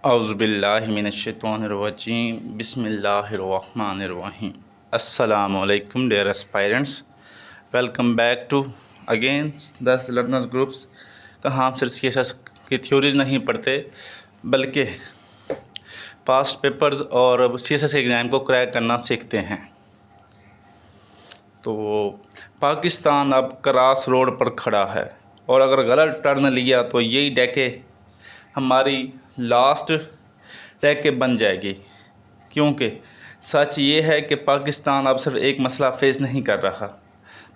औज़ुबिल्लाहिमिनश्शैतानिर्रजीम बिस्मिल्लाहिर्रहमानिर्रहीम। अस्सलामुअलैकुम dear aspirants, welcome back to again the learners groups. कहाँ हम सिर्फ CSS की थ्योरीज नहीं पढ़ते बल्कि पास्ट पेपर्स और CSS एग्ज़ाम को क्रैक करना सीखते हैं। तो पाकिस्तान अब क्रॉस रोड पर खड़ा है और अगर गलत टर्न लिया तो यही डेके हमारी लास्ट डेके बन जाएगी, क्योंकि सच ये है कि पाकिस्तान अब सिर्फ एक मसला फेस नहीं कर रहा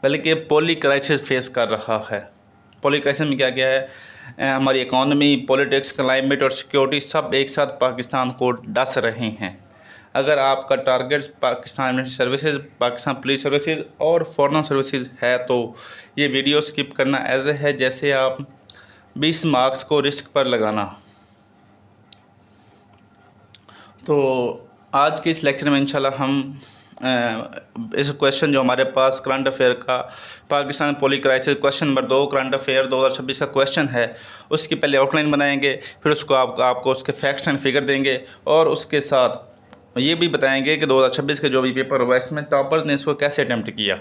बल्कि पॉली क्राइसिस फेस कर रहा है। पॉली क्राइसिस में क्या क्या है? हमारी इकॉनमी, पॉलिटिक्स, क्लाइमेट और सिक्योरिटी सब एक साथ पाकिस्तान को डस रहे हैं। अगर आपका टारगेट पाकिस्तान में सर्विसेज, पाकिस्तान पुलिस सर्विसेज और फॉरेन सर्विसेज है तो ये वीडियो स्किप करना ऐसे है जैसे आप 20 मार्क्स को रिस्क पर लगाना। तो आज के इस लेक्चर में इंशाल्लाह हम इस क्वेश्चन जो हमारे पास करंट अफेयर का Pakistan poly crisis question number 2 current affair 2026 का क्वेश्चन है, उसकी पहले आउटलाइन बनाएंगे, फिर उसको आपको उसके फैक्ट्स एंड फिगर देंगे और उसके साथ ये भी बताएंगे कि 2026 के जो भी पेपर हुआ इसमें टॉपर्स ने इसको कैसे अटैम्प्ट किया।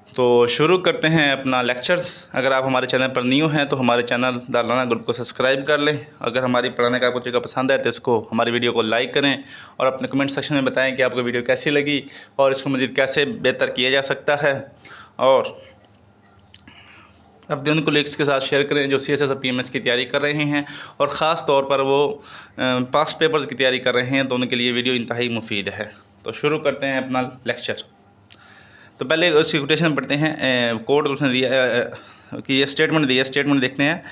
तो शुरू करते हैं अपना लेक्चर्स। अगर आप हमारे चैनल पर न्यू हैं तो हमारे चैनल द लर्नर ग्रुप को सब्सक्राइब कर लें। अगर हमारी पढ़ाने का आपको तरीका पसंद है तो इसको हमारी वीडियो को लाइक करें और अपने कमेंट सेक्शन में बताएं कि आपको वीडियो कैसी लगी और इसको मज़ीद कैसे बेहतर किया जा सकता है। और अपने उन कोलीग्स के साथ शेयर करें जो CSS और PMS की तैयारी कर रहे हैं और ख़ास तौर पर वो पास्ट पेपर्स की तैयारी कर रहे हैं, तो उनके लिए वीडियो इंतहाई मुफीद है। तो शुरू करते हैं अपना लेक्चर। तो पहले उसकी कोटेशन पढ़ते हैं। कोड उसने दिया कि ये स्टेटमेंट दिया, स्टेटमेंट देखते हैं।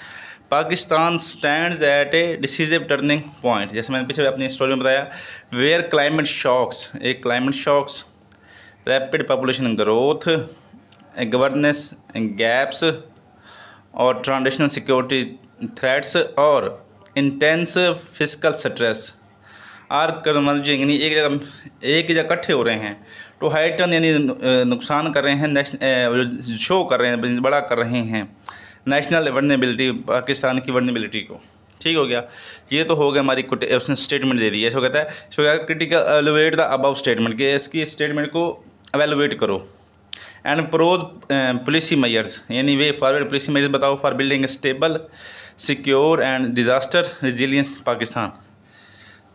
Pakistan stands at a decisive turning point, जैसे मैंने पीछे अपनी स्टोरी में बताया, वेयर क्लाइमेट शॉक्स, एक climate shocks, rapid population growth, governance gaps और ट्रांजिशनल सिक्योरिटी थ्रेट्स और intense physical stress are converging, यानी एक जगह इकट्ठे हो रहे हैं। टू हाइटन यानी नुकसान कर रहे हैं, शो कर रहे हैं, बड़ा कर रहे हैं नेशनल वर्नेबिलिटी, पाकिस्तान की वर्नेबिलिटी को। ठीक हो गया, ये तो हो गया हमारी उसने स्टेटमेंट दे दी है। इसको कहता है, इसको कहता है critical evaluate the above statement, कि इसकी स्टेटमेंट को एवेलुएट करो। एंड प्रोज पॉलिसी मेजर्स, यानी वे फॉरवर्ड पॉलिसी मेजर्स बताओ for building stable secure and disaster resilience Pakistan.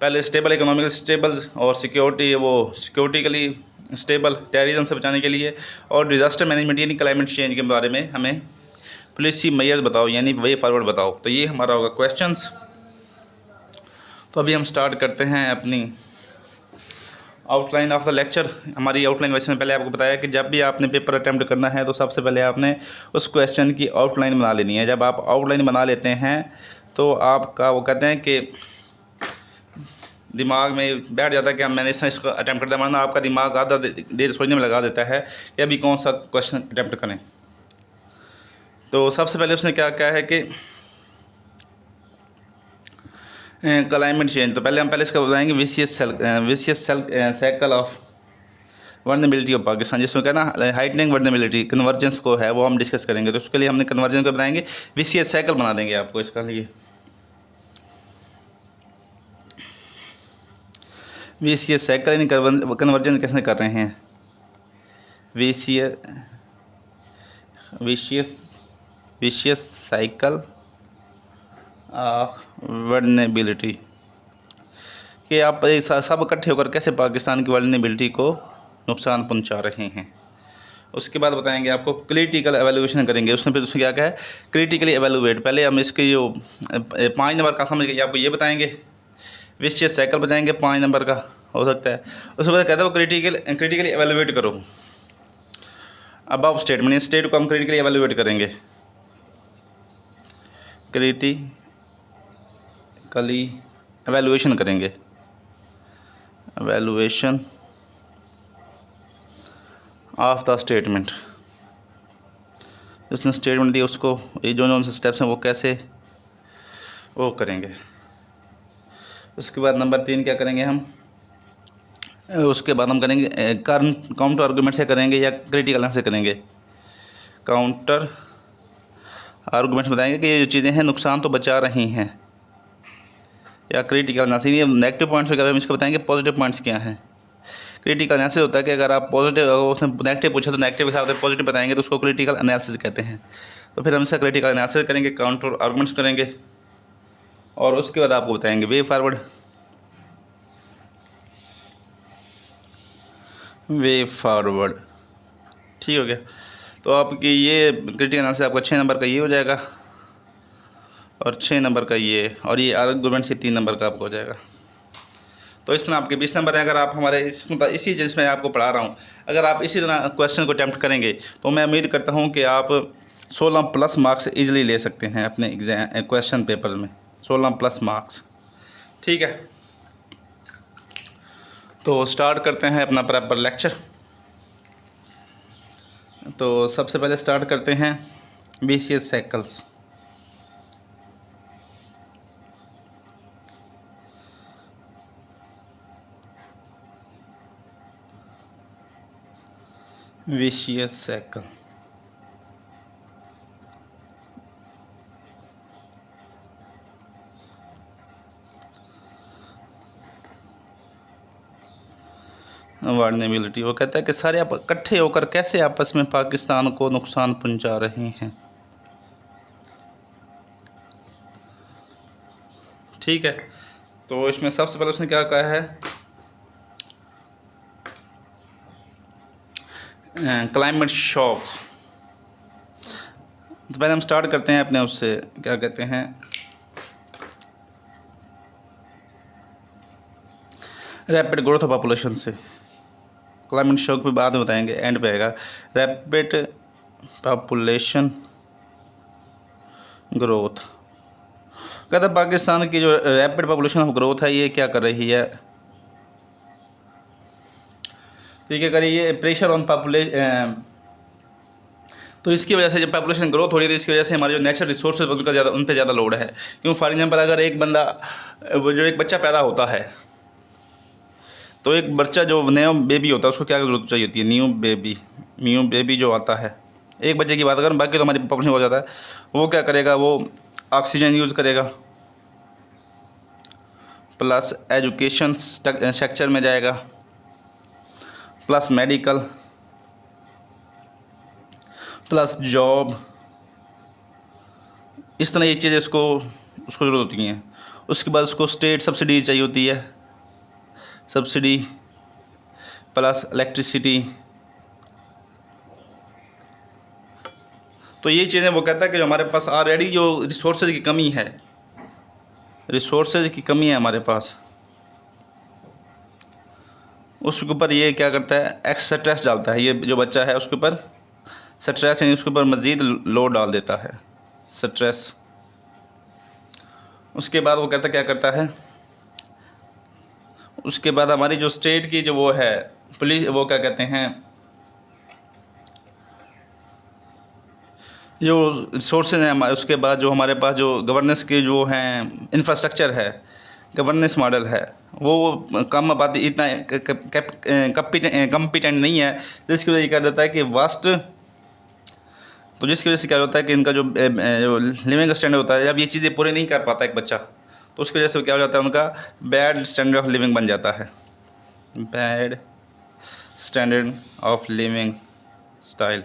पहले स्टेबल, इकोनॉमिकल स्टेबल और सिक्योरिटी, वो सिक्योरिटिकली स्टेबल, टेररिज्म से बचाने के लिए, और डिज़ास्टर मैनेजमेंट यानी क्लाइमेट चेंज के बारे में हमें पॉलिसी मेजर्स बताओ, यानी वे फॉरवर्ड बताओ। तो ये हमारा होगा क्वेश्चंस। तो अभी हम स्टार्ट करते हैं अपनी आउटलाइन ऑफ द लेक्चर। हमारी आउटलाइन वैसे मैं पहले आपको बताया कि जब भी आपने पेपर अटैम्प्ट करना है तो सबसे पहले आपने उस क्वेश्चन की आउटलाइन बना लेनी है। जब आप आउटलाइन बना लेते हैं तो आपका वो कहते हैं कि दिमाग में बैठ जाता है कि मैंने इसको अटैम्प्ट कर दिया, वरना आपका दिमाग आधा देर सोचने में लगा देता है कि अभी कौन सा क्वेश्चन अटैम्प्ट करें। तो सबसे पहले उसने क्या क्या है कि क्लाइमेट चेंज। तो पहले हम इसका बताएंगे vicious cycle of vulnerability of Pakistan, जिसमें क्या ना हाइटनिंग वर्नेबिलिटी कन्वर्जेंस को है, वो हम डिस्कस करेंगे। तो उसके लिए हमने कन्वर्जेंस को बताएंगे, विशियस साइकिल बना देंगे आपको इसका लिए। विशियस साइकिल यानी कन्वर्जेंस कैसे कर रहे हैं, विशियस साइकिल वर्नेबिलिटी, कि आप सब इकट्ठे होकर कैसे पाकिस्तान की वर्नेबिलिटी को नुकसान पहुंचा रहे हैं। उसके बाद बताएंगे आपको क्रिटिकल एवेल्यूएशन करेंगे। उसमें फिर उसमें क्या क्या है, क्रिटिकली एवेल्यूएट। पहले हम इसके जो 5 नंबर का समझ गए, आपको ये बताएंगे, विशियस साइकिल बताएंगे 5 नंबर का हो सकता है। उसके बाद कहता है वो क्रिटिकली एवेल्यूएट करो अबव स्टेटमेंट, स्टेट को हम क्रिटिकली एवेल्यूएट करेंगे, क्रिटिकली एवेल्यूएशन करेंगे, एवेल्यूएशन ऑफ द स्टेटमेंट। उसने स्टेटमेंट दी उसको ये जो स्टेप्स हैं वो कैसे वो करेंगे। उसके बाद नंबर 3 क्या करेंगे हम, उसके बाद हम करेंगे काउंटर आर्गूमेंट से करेंगे या क्रिटिकल से करेंगे। काउंटर आर्गूमेंट्स बताएंगे कि ये जो चीज़ें हैं नुकसान तो बचा रही हैं, या क्रिटिकल एनालिसिस। ये नेगेटिव पॉइंट्स वगैरह हम इसको बताएंगे, पॉजिटिव पॉइंट्स क्या हैं। क्रिटिकल एनालिसिस होता है कि अगर आप पॉजिटिव, उसने नेगेटिव पूछा तो नेगेटिव के साथ पॉजिटिव बताएंगे तो उसको क्रिटिकल एनालिसिस कहते हैं। तो फिर हम इसका क्रिटिकल एनालिसिस करेंगे, काउंटर आर्गुमेंट्स करेंगे और उसके बाद आपको बताएंगे वे फॉरवर्ड। वे फॉरवर्ड ठीक हो गया। तो आपकी ये क्रिटिकल एनालिसिस आपका 6 नंबर का ये हो जाएगा और 6 नंबर का ये, और ये आर्गुमेंट से 3 नंबर का आपको हो जाएगा। तो इस तरह आपके 20 नंबर हैं। अगर आप हमारे इसी जिसमें आपको पढ़ा रहा हूँ, अगर आप इसी तरह क्वेश्चन को अटैम्प्ट करेंगे तो मैं उम्मीद करता हूँ कि आप 16+ मार्क्स ईजिली ले सकते हैं अपने एग्जाम क्वेश्चन पेपर में, 16+ मार्क्स। ठीक है, तो स्टार्ट करते हैं अपना प्रॉपर लेक्चर। तो सबसे पहले स्टार्ट करते हैं बीसीएस साइकिल्स। विशियस साइकिल, वार्नेबिलिटी, वो कहता है कि सारे आप इकट्ठे होकर कैसे आपस में पाकिस्तान को नुकसान पहुंचा रहे हैं। ठीक है, तो इसमें सबसे पहले उसने क्या कहा है, क्लाइमेट शॉक्स। तो पहले हम स्टार्ट करते हैं अपने उससे, क्या कहते हैं, रैपिड ग्रोथ ऑफ पॉपुलेशन से। क्लाइमेट शॉक पे बाद में बताएंगे, एंड पे आएगा। रैपिड पॉपुलेशन ग्रोथ, कहता है पाकिस्तान की जो रैपिड पॉपुलेशन ऑफ ग्रोथ है ये क्या कर रही है, ठीक है, करिए ये प्रेशर ऑन पॉपुलेशन। तो इसकी वजह से जब पॉपुलेशन ग्रोथ हो रही है तो इसकी वजह से हमारे जो नेचुरल रिसोर्सेज उनका ज़्यादा, उन पर ज़्यादा लोड है। क्यों, फॉर एग्जांपल अगर एक बंदा, वो जो एक बच्चा पैदा होता है, तो एक बच्चा जो न्यू बेबी होता है उसको क्या जरूरत चाहिए होती है, न्यू बेबी जो आता है, एक बच्चे की बात करें, बाकी तो हमारी पॉपुलेशन हो जाता है, वो क्या करेगा, वो ऑक्सीजन यूज़ करेगा, प्लस एजुकेशन सेक्टर में जाएगा, प्लस मेडिकल, प्लस जॉब। इस तरह ये चीज़ें उसको ज़रूरत होती हैं। उसके बाद उसको स्टेट सब्सिडी चाहिए होती है, सब्सिडी प्लस इलेक्ट्रिसिटी। तो ये चीज़ें वो कहता है कि जो हमारे पास ऑलरेडी जो रिसोर्सेज की कमी है, हमारे पास, उसके ऊपर ये क्या करता है, एक्स्ट्रा स्ट्रेस डालता है। ये जो बच्चा है उसके ऊपर स्ट्रेस, यानी उसके ऊपर मज़ीद लोड डाल देता है, स्ट्रेस। उसके बाद वो कहता क्या करता है, उसके बाद हमारी जो स्टेट की जो वो है पुलिस, वो क्या कहते हैं, जो रिसोर्सेज हैं हमारे, उसके बाद जो हमारे पास जो गवर्नेंस के जो हैं इंफ्रास्ट्रक्चर है, गवर्नेंस मॉडल है, वो कम आबादी इतना कम्पिटेंट नहीं है, जिसकी वजह से क्या देता है कि वास्ट, तो जिसकी वजह से क्या होता है कि इनका जो लिविंग स्टैंडर्ड होता है, जब ये चीज़ें पूरी नहीं कर पाता एक बच्चा, तो उसकी वजह से क्या हो जाता है, उनका बैड स्टैंडर्ड ऑफ लिविंग बन जाता है, bad standard of living standard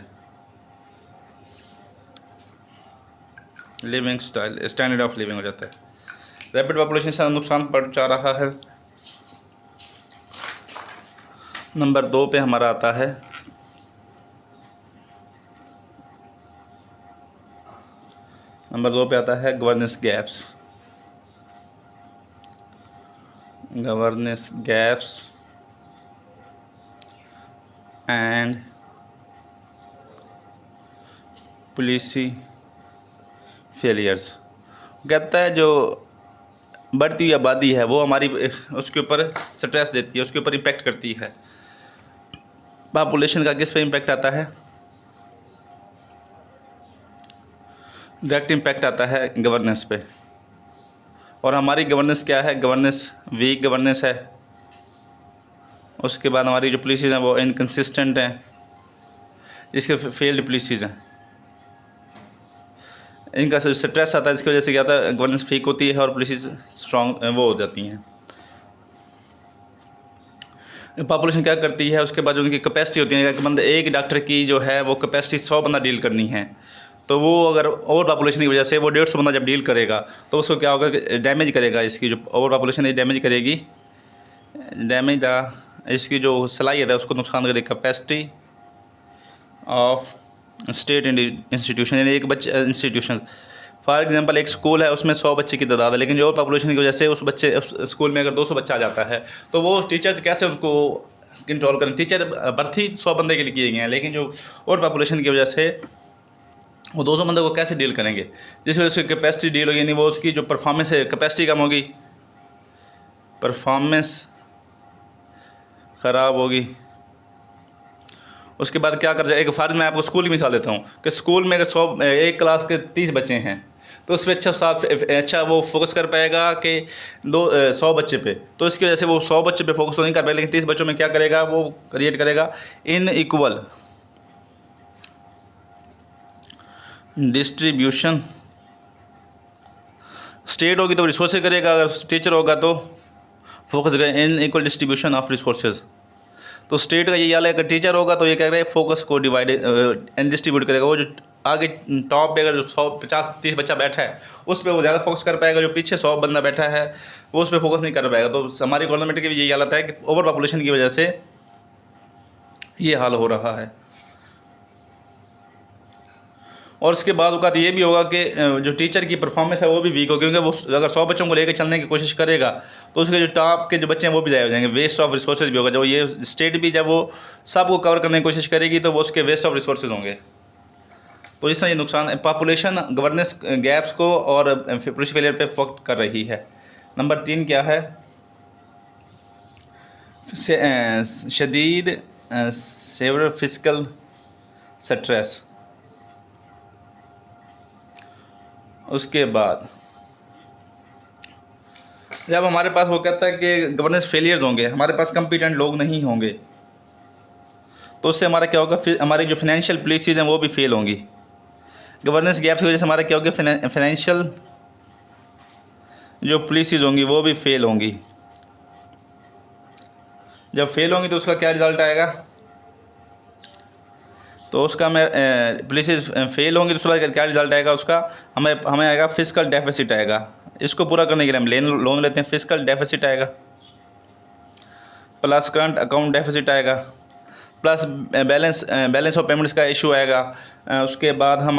of living हो जाता है। रैपिड पॉपुलेशन से नुकसान पहुंचा रहा है। नंबर 2 पे हमारा आता है governance gaps and policy failures. कहता है जो बढ़ती हुई आबादी है वो हमारी उसके ऊपर स्ट्रेस देती है, उसके ऊपर इम्पेक्ट करती है। पॉपुलेशन का किस पे इम्पेक्ट आता है, डायरेक्ट इम्पैक्ट आता है गवर्नेंस पे। और हमारी गवर्नेंस क्या है, गवर्नेंस वीक गवर्नेंस है। उसके बाद हमारी जो पॉलिसीज़ हैं वो इनकन्सिस्टेंट हैं, जिसके फेल्ड पॉलिसीज़ हैं। इनका स्ट्रेस आता है, इसकी वजह से क्या होता है, गवर्नेंस वीक होती है और पुलिस स्ट्रॉन्ग वो हो जाती हैं। पॉपुलेशन क्या करती है, उसके बाद जो उनकी कैपेसिटी होती है, एक बंदा एक डॉक्टर की जो है वो कैपेसिटी 100 बंदा डील करनी है, तो वो अगर ओवर पॉपुलेशन की वजह से वो 150 बंदा जब डील करेगा तो उसको क्या होगा, डैमेज करेगा, इसकी जो ओवर पॉपुलेशन है डैमेज करेगी, डैमेज इसकी जो सलाहियत है उसको नुकसान करेगी। कैपेसिटी ऑफ स्टेट इंस्टीट्यूशन, यानी एक बच्चे इंस्टीट्यूशन, फॉर एग्जांपल एक स्कूल है उसमें 100 बच्चे की तादाद है, लेकिन जो पॉपुलेशन की वजह से उस स्कूल में अगर 200 बच्चा आ जाता है तो वो टीचर्स कैसे उनको कंट्रोल करें। टीचर भर्ती 100 बंदे के लिए किए गए हैं, लेकिन जो और पॉपुलेशन की वजह से वो 200 बंदे को कैसे डील करेंगे, जिस वजह से कैपेसिटी डील होगी, यानी वो उसकी जो परफॉर्मेंस है, कैपेसिटी कम होगी, परफॉर्मेंस ख़राब होगी। उसके बाद क्या कर जाए, एक फ़र्ज मैं आपको स्कूल की मिसाल देता हूँ कि स्कूल में अगर एक क्लास के 30 बच्चे हैं तो उस पर अच्छा वो फोकस कर पाएगा कि 100 बच्चे पे, तो इसकी वजह से वो 100 बच्चे पे फोकस तो नहीं कर पाएगा, लेकिन 30 बच्चों में क्या करेगा, वो क्रिएट करेगा इन इक्वल डिस्ट्रीब्यूशन। स्टेट होगी तो रिसोर्सेज करेगा, अगर टीचर होगा तो फोकस करेगा in equal distribution of resources. तो स्टेट का ये हाल है, अगर टीचर होगा तो ये कह रहा है फोकस को डिवाइड एंड डिस्ट्रीब्यूट करेगा। वो जो आगे टॉप पे अगर जो 150-30 बच्चा बैठा है उस पर वो ज़्यादा फोकस कर पाएगा, जो पीछे 100 बंदा बैठा है वो उस पर फोकस नहीं कर पाएगा। तो हमारी गवर्नमेंट की भी यही हालत है कि ओवर पॉपुलेशन की वजह से ये हाल हो रहा है। और उसके बाद औकात ये भी होगा कि जो टीचर की परफॉर्मेंस है वो भी वीक होगी, क्योंकि वो अगर 100 बच्चों को लेकर चलने की कोशिश करेगा तो उसके जो टॉप के जो बच्चे हैं वो भी ज़ाया हो जाएंगे, वेस्ट ऑफ रिसोर्सेज भी होगा। जब ये स्टेट भी जब वो सबको कवर करने की कोशिश करेगी तो वो उसके वेस्ट ऑफ रिसोर्सेज होंगे। तो इस तरह ये नुकसान पॉपुलेशन गवर्नेंस गैप्स को और पुलिस फेलियर पे फोकस कर रही है। नंबर 3 क्या है, शदीद सेवर फिजिकल स्ट्रेस। उसके बाद जब हमारे पास वो कहता है कि गवर्नेंस फेलियर्स होंगे, हमारे पास कम्पिटेंट लोग नहीं होंगे, तो उससे हमारा क्या होगा, फिर हमारी जो फाइनेंशियल पॉलिसीज़ हैं वो भी फेल होंगी। गवर्नेंस गैप की वजह से हमारा क्या होगा, फाइनेंशियल जो पॉलिसीज़ होंगी वो भी फेल होंगी। जब फेल होंगी तो उसका क्या रिज़ल्ट आएगा, तो उसका हमें पॉलिसीज़ फेल होंगी तो उसके बाद क्या रिज़ल्ट आएगा, उसका हमें आएगा फिजिकल डेफिसिट आएगा। इसको पूरा करने के लिए हम लोन लेते हैं, फिजिकल डेफिसिट आएगा, प्लस करंट अकाउंट डेफिसिट आएगा, प्लस बैलेंस ऑफ पेमेंट्स का इशू आएगा। उसके बाद हम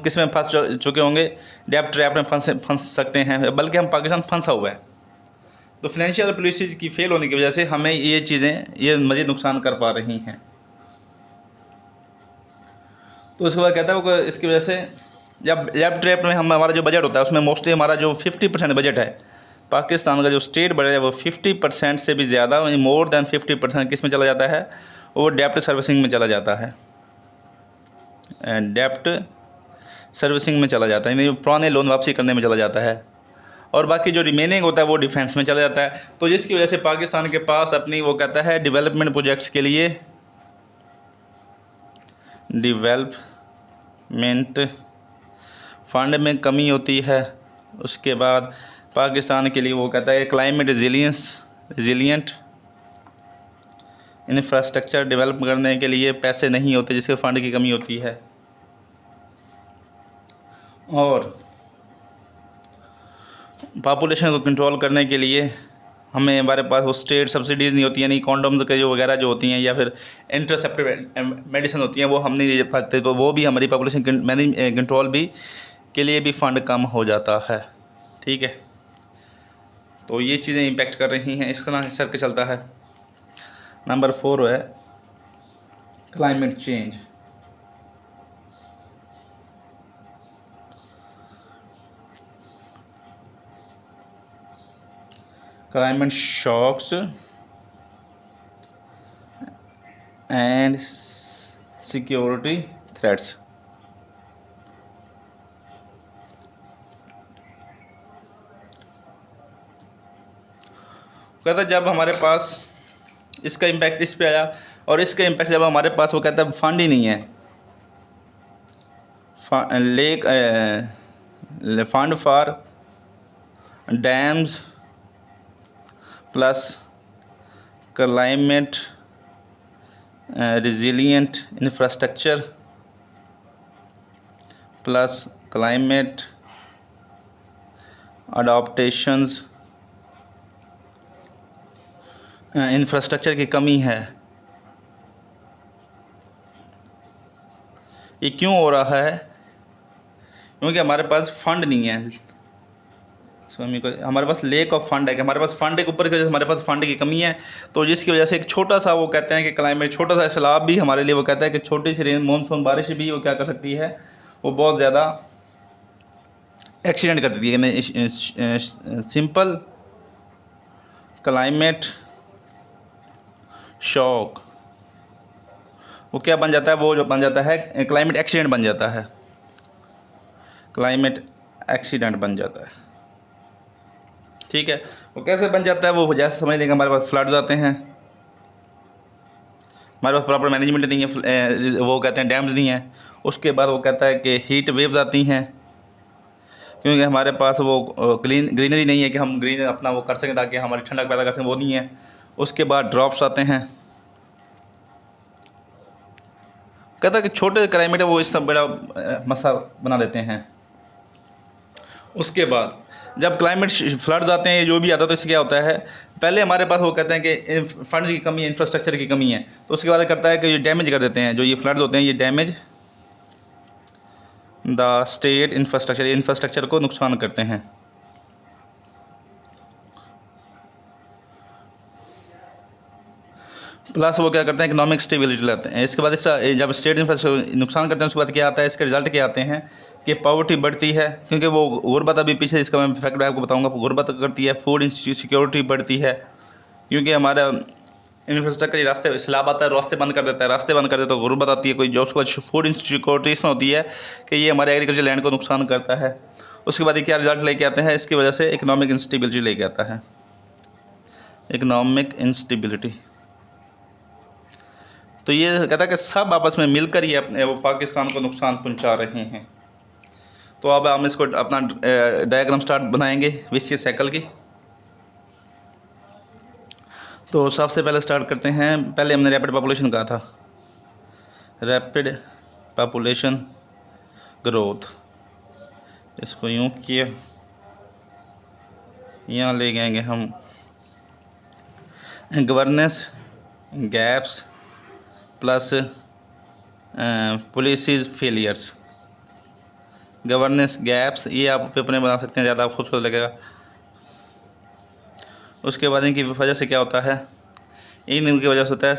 किस में फंस चुके होंगे, डेब्ट ट्रैप में फंस सकते हैं, बल्कि हम पाकिस्तान फंसा हुआ है। तो फाइनेंशियल पॉलिसीज़ की फेल होने की वजह से हमें ये चीज़ें ये मज़ीद नुकसान कर पा रही हैं। तो उसके बाद कहता है वो इसकी वजह से जब डेब्ट ट्रैप में हमारा जो बजट होता है उसमें मोस्टली हमारा जो 50% बजट है, पाकिस्तान का जो स्टेट बजट है वो 50% से भी ज़्यादा, मोर देन 50% किस में चला जाता है, वो डेब्ट सर्विसिंग में चला जाता है, डेब्ट सर्विसिंग में चला जाता है, यानी पुराने लोन वापसी करने में चला जाता है, और बाकी जो रिमेनिंग होता है वो डिफेंस में चला जाता है। तो जिसकी वजह से पाकिस्तान के पास अपनी वो कहता है डेवलपमेंट प्रोजेक्ट्स के लिए डेवलपमेंट फंड में कमी होती है। उसके बाद पाकिस्तान के लिए वो कहता है क्लाइमेट रिजिलियंट इंफ्रास्ट्रक्चर डेवलप करने के लिए पैसे नहीं होते, जिसके फंड की कमी होती है। और पॉपुलेशन को कंट्रोल करने के लिए हमारे पास वो स्टेट सब्सिडीज़ नहीं होती, यानी कॉन्डोम्स के जो वगैरह जो होती हैं या फिर इंटरसेप्टिव मेडिसिन होती हैं वो हम नहीं दे पाते, तो वो भी हमारी पॉपुलेशन कंट्रोल भी के लिए भी फ़ंड कम हो जाता है। ठीक है, तो ये चीज़ें इम्पेक्ट कर रही हैं, इस तरह सर के चलता है। नंबर 4 है climate change. Climate shocks and security threats. कहता जब हमारे पास इसका इम्पैक्ट इस पे आया और इसका इम्पैक्ट जब हमारे पास वो कहता है फंड ही नहीं है, lake fund for dams plus climate resilient infrastructure plus climate adaptations infrastructure की कमी है। ये क्यों हो रहा है? क्योंकि हमारे पास फंड नहीं है। हमारे पास लेक ऑफ फंड है कि हमारे पास फंड के ऊपर की वजह से हमारे पास फंड की कमी है। तो जिसकी वजह से एक छोटा सा वो कहते हैं कि क्लाइमेट, छोटा सा सैलाब भी हमारे लिए वो कहता है कि छोटी सी मानसून बारिश भी वो क्या कर सकती है, वो बहुत ज़्यादा एक्सीडेंट कर देती है। सिंपल क्लाइमेट शॉक वो क्या बन जाता है, वो जो बन जाता है क्लाइमेट एक्सीडेंट बन जाता है, क्लाइमेट एक्सीडेंट बन जाता है। ठीक है, वो कैसे बन जाता है, वो जैसे समझ लेंगे हमारे पास फ्लड्स आते हैं, हमारे पास प्रॉपर मैनेजमेंट नहीं है, वो कहते हैं डैम्स नहीं है। उसके बाद वो कहता है कि हीट वेव्स आती हैं, क्योंकि हमारे पास वो ग्रीनरी नहीं है कि हम ग्रीन अपना वो कर सकें ताकि हमारी ठंडक पैदा कर सकें, वो नहीं है। उसके बाद ड्रॉप्स आते हैं। कहता है कि छोटे क्लाइमेट है वो इस सब बड़ा मसला बना देते हैं। उसके बाद जब क्लाइमेट फ्लड्स आते हैं, जो भी आता है, तो इससे क्या होता है, पहले हमारे पास वो कहते हैं कि फंड्स की कमी है, इंफ्रास्ट्रक्चर की कमी है। तो उसके बाद करता है कि ये डैमेज कर देते हैं, जो ये फ्लड्स होते हैं ये डैमेज द स्टेट इंफ्रास्ट्रक्चर को नुकसान करते हैं। प्लस वो क्या करते हैं, इकोनॉमिक स्टेबिलिटी लाते हैं। इसके बाद इसका जब स्टेट इंफ्रास्ट्रक्चर नुकसान करते हैं, उसके बाद क्या आता है, इसके रिजल्ट क्या आते हैं कि पॉवर्टी बढ़ती है, क्योंकि वो गुर्बत, अभी पीछे इसका मैं फैक्ट आपको बताऊंगा, गुर्बत करती है। फूड सिक्योरिटी बढ़ती है, क्योंकि हमारा इंफ्रास्ट्रक्चर रास्ते सैलाब आता है, रास्ते बंद कर देता है, रास्ते बंद कर देता है तो गुर्बत आती है कोई, जो उसके बाद फूड इनसिक्योरिटी इसमें होती है कि ये हमारे एग्रीकल्चर लैंड को नुकसान करता है। उसके बाद ये क्या रिजल्ट लेके आते हैं, इसकी वजह से इकोनॉमिक इंस्टेबिलिटी लेके आता है, इकोनॉमिक इंस्टेबिलिटी। तो ये कहता है कि सब आपस में मिलकर ही अपने वो पाकिस्तान को नुकसान पहुंचा रहे हैं। तो अब हम इसको अपना डायग्राम स्टार्ट बनाएंगे विशियस साइकिल की। तो सबसे पहले स्टार्ट करते हैं, पहले हमने रैपिड पॉपुलेशन कहा था, रैपिड पॉपुलेशन ग्रोथ। इसको यूँ किया, यहाँ ले जाएंगे हम governance gaps plus policy failures. Governance gaps ये आप पेपर में बना सकते हैं, ज़्यादा खूबसूरत लगेगा। उसके बाद इनकी वजह से क्या होता है, इनकी वजह से होता है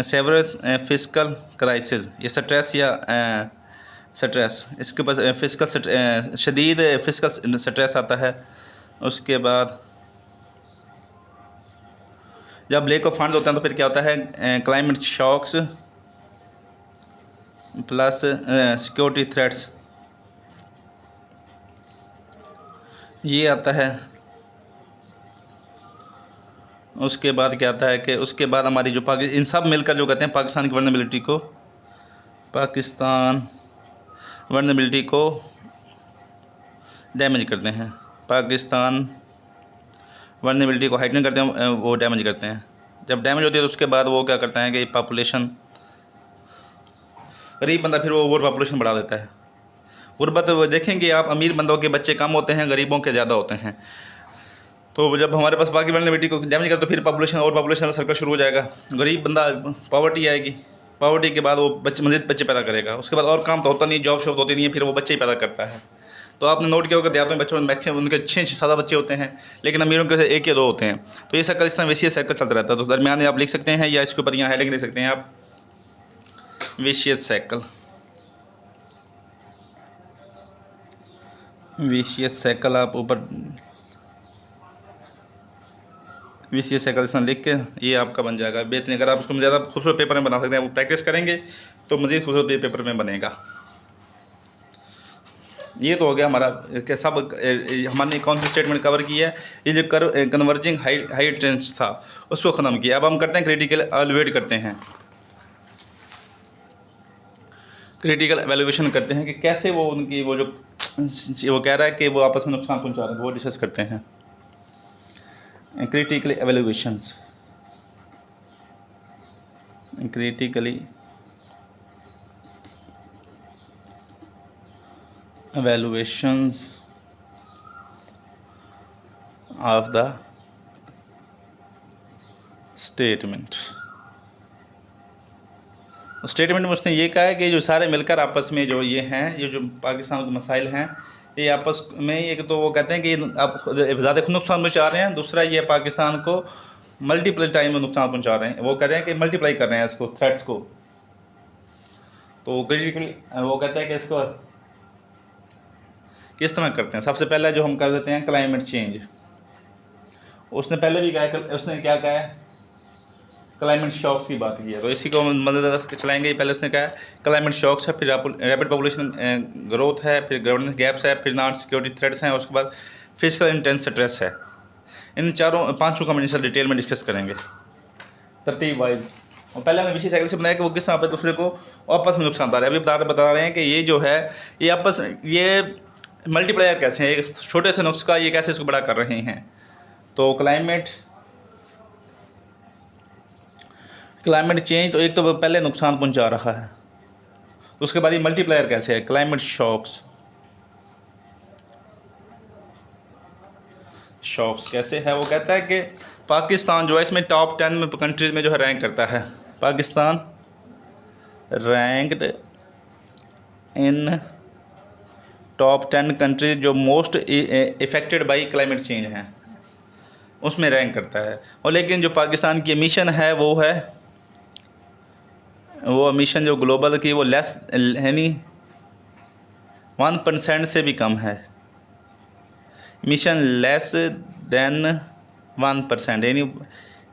सेवरल फिस्कल क्राइसिस, ये स्ट्रेस या स्ट्रेस, इसके ऊपर फिस्कल शदीद फिस्कल स्ट्रेस आता है। उसके बाद जब लेक ऑफ फंड होता है तो फिर क्या होता है, climate shocks plus security threats, ये आता है। उसके बाद क्या आता है कि उसके बाद हमारी जो इन सब मिलकर जो कहते हैं पाकिस्तान की वर्नेबिलिटी को डैमेज करते हैं, पाकिस्तान वर्नेबिलिटी को हाइटन करते हैं, वो डैमेज करते हैं। जब डैमेज होती है तो उसके बाद वो क्या करते हैं कि पॉपुलेशन, गरीब बंदा फिर वो ओवर पॉपुलेशन बढ़ा देता है। गुर्बत देखेंगे आप, अमीर बंदों के बच्चे कम होते हैं, गरीबों के ज़्यादा होते हैं। तो जब हमारे पास बाकी वर्नेबिलिटी को डैमेज करते तो फिर पॉपुलेशन और पॉपुलेशन सर्कल शुरू हो जाएगा। गरीब बंदा, पॉवर्टी आएगी, पॉवर्टी के बाद वो मज़ीद बच्चे पैदा करेगा। उसके बाद और काम तो होता नहीं, जॉब शॉब होती नहीं है, फिर वो बच्चे ही पैदा करता है। तो आपने नोट किया होगा देहातों में बच्चों में मैक्सिमम उनके 6-7 बच्चे होते हैं, लेकिन अमीरों के 1 या 2 होते हैं। तो ये सर्कल इस तरह विशियस सर्कल चलता रहता है। तो दरमियान में आप लिख सकते हैं, या इसके ऊपर यहाँ हेडिंग लिख सकते हैं आप, विशियस साइकिल। विशियस साइकिल आप ऊपर विशियस साइकिल इस तरह लिख के ये आपका बन जाएगा बेहतरीन। अगर आप उसको ज़्यादा खूबसूरत पेपर में बना सकते हैं, वो प्रैक्टिस करेंगे तो मज़ीद खूबसूरत पेपर में बनेगा। ये तो हो गया हमारा कि सब हमने कौन सी स्टेटमेंट कवर की है। ये जो कन्वर्जिंग हाई टेंस था उसको ख़त्म किया। अब हम करते हैं क्रिटिकल एलिवेट करते हैं। क्रिटिकल एवेल्यूएशन करते हैं कि कैसे वो उनकी वो जो वो कह रहा है कि वो आपस में नुकसान पहुंचा रहे हैं, वो डिस्कस करते हैं। Critical evaluations, critically evaluations of the statement में उसने ये कहा है कि जो सारे मिलकर आपस में जो ये हैं, ये जो पाकिस्तान के मसाइल हैं, ये आपस में एक तो वो कहते हैं कि आप ज़्यादा नुकसान पहुँचा रहे हैं, दूसरा ये पाकिस्तान को मल्टीपल टाइम में नुकसान पहुँचा रहे हैं। वो कह रहे हैं कि मल्टीप्लाई कर रहे हैं इसको, थ्रेट्स को। तो क्रिटिकली वो कहते हैं कि इसको किस तरह करते हैं। सबसे पहले जो हम कर देते हैं क्लाइमेट चेंज। उसने पहले भी कहा, उसने क्या कहा है, क्लाइमेट शॉक्स की बात की है, तो इसी को मदद चलाएंगे। पहले उसने कहा क्लाइमेट शॉक्स है, फिर रैपिड पॉपुलेशन ग्रोथ है, फिर गवर्नेंस गैप्स है, फिर नॉन सिक्योरिटी थ्रेट्स हैं, उसके बाद फिजिकल इंटेंस स्ट्रेस है। इन पाँचों का हम डिटेल में डिस्कस करेंगे तरतीब वाइज। और पहले हमने विषय साइकिल से बनाया कि वो किस तरह पर दूसरे को आपस में नुकसान बता रहे हैं। अभी बता रहे हैं कि ये जो है ये आपस ये मल्टीप्लायर कैसे हैं, एक छोटे से नुस्खा ये कैसे इसको बड़ा कर रहे हैं। तो क्लाइमेट चेंज तो एक तो पहले नुकसान पहुंचा रहा है, तो उसके बाद ये मल्टीप्लायर कैसे है, क्लाइमेट शॉक्स कैसे है। वो कहता है कि पाकिस्तान जो है इसमें टॉप 10 में कंट्रीज़ में जो है रैंक करता है। Pakistan ranked in top 10 countries जो most affected by climate change हैं, उसमें रैंक करता है। और लेकिन जो पाकिस्तान की एमिशन है वो एमिशन जो ग्लोबल की वो लेस यानी 1% से भी कम है। एमिशन लेस देन 1%, यानी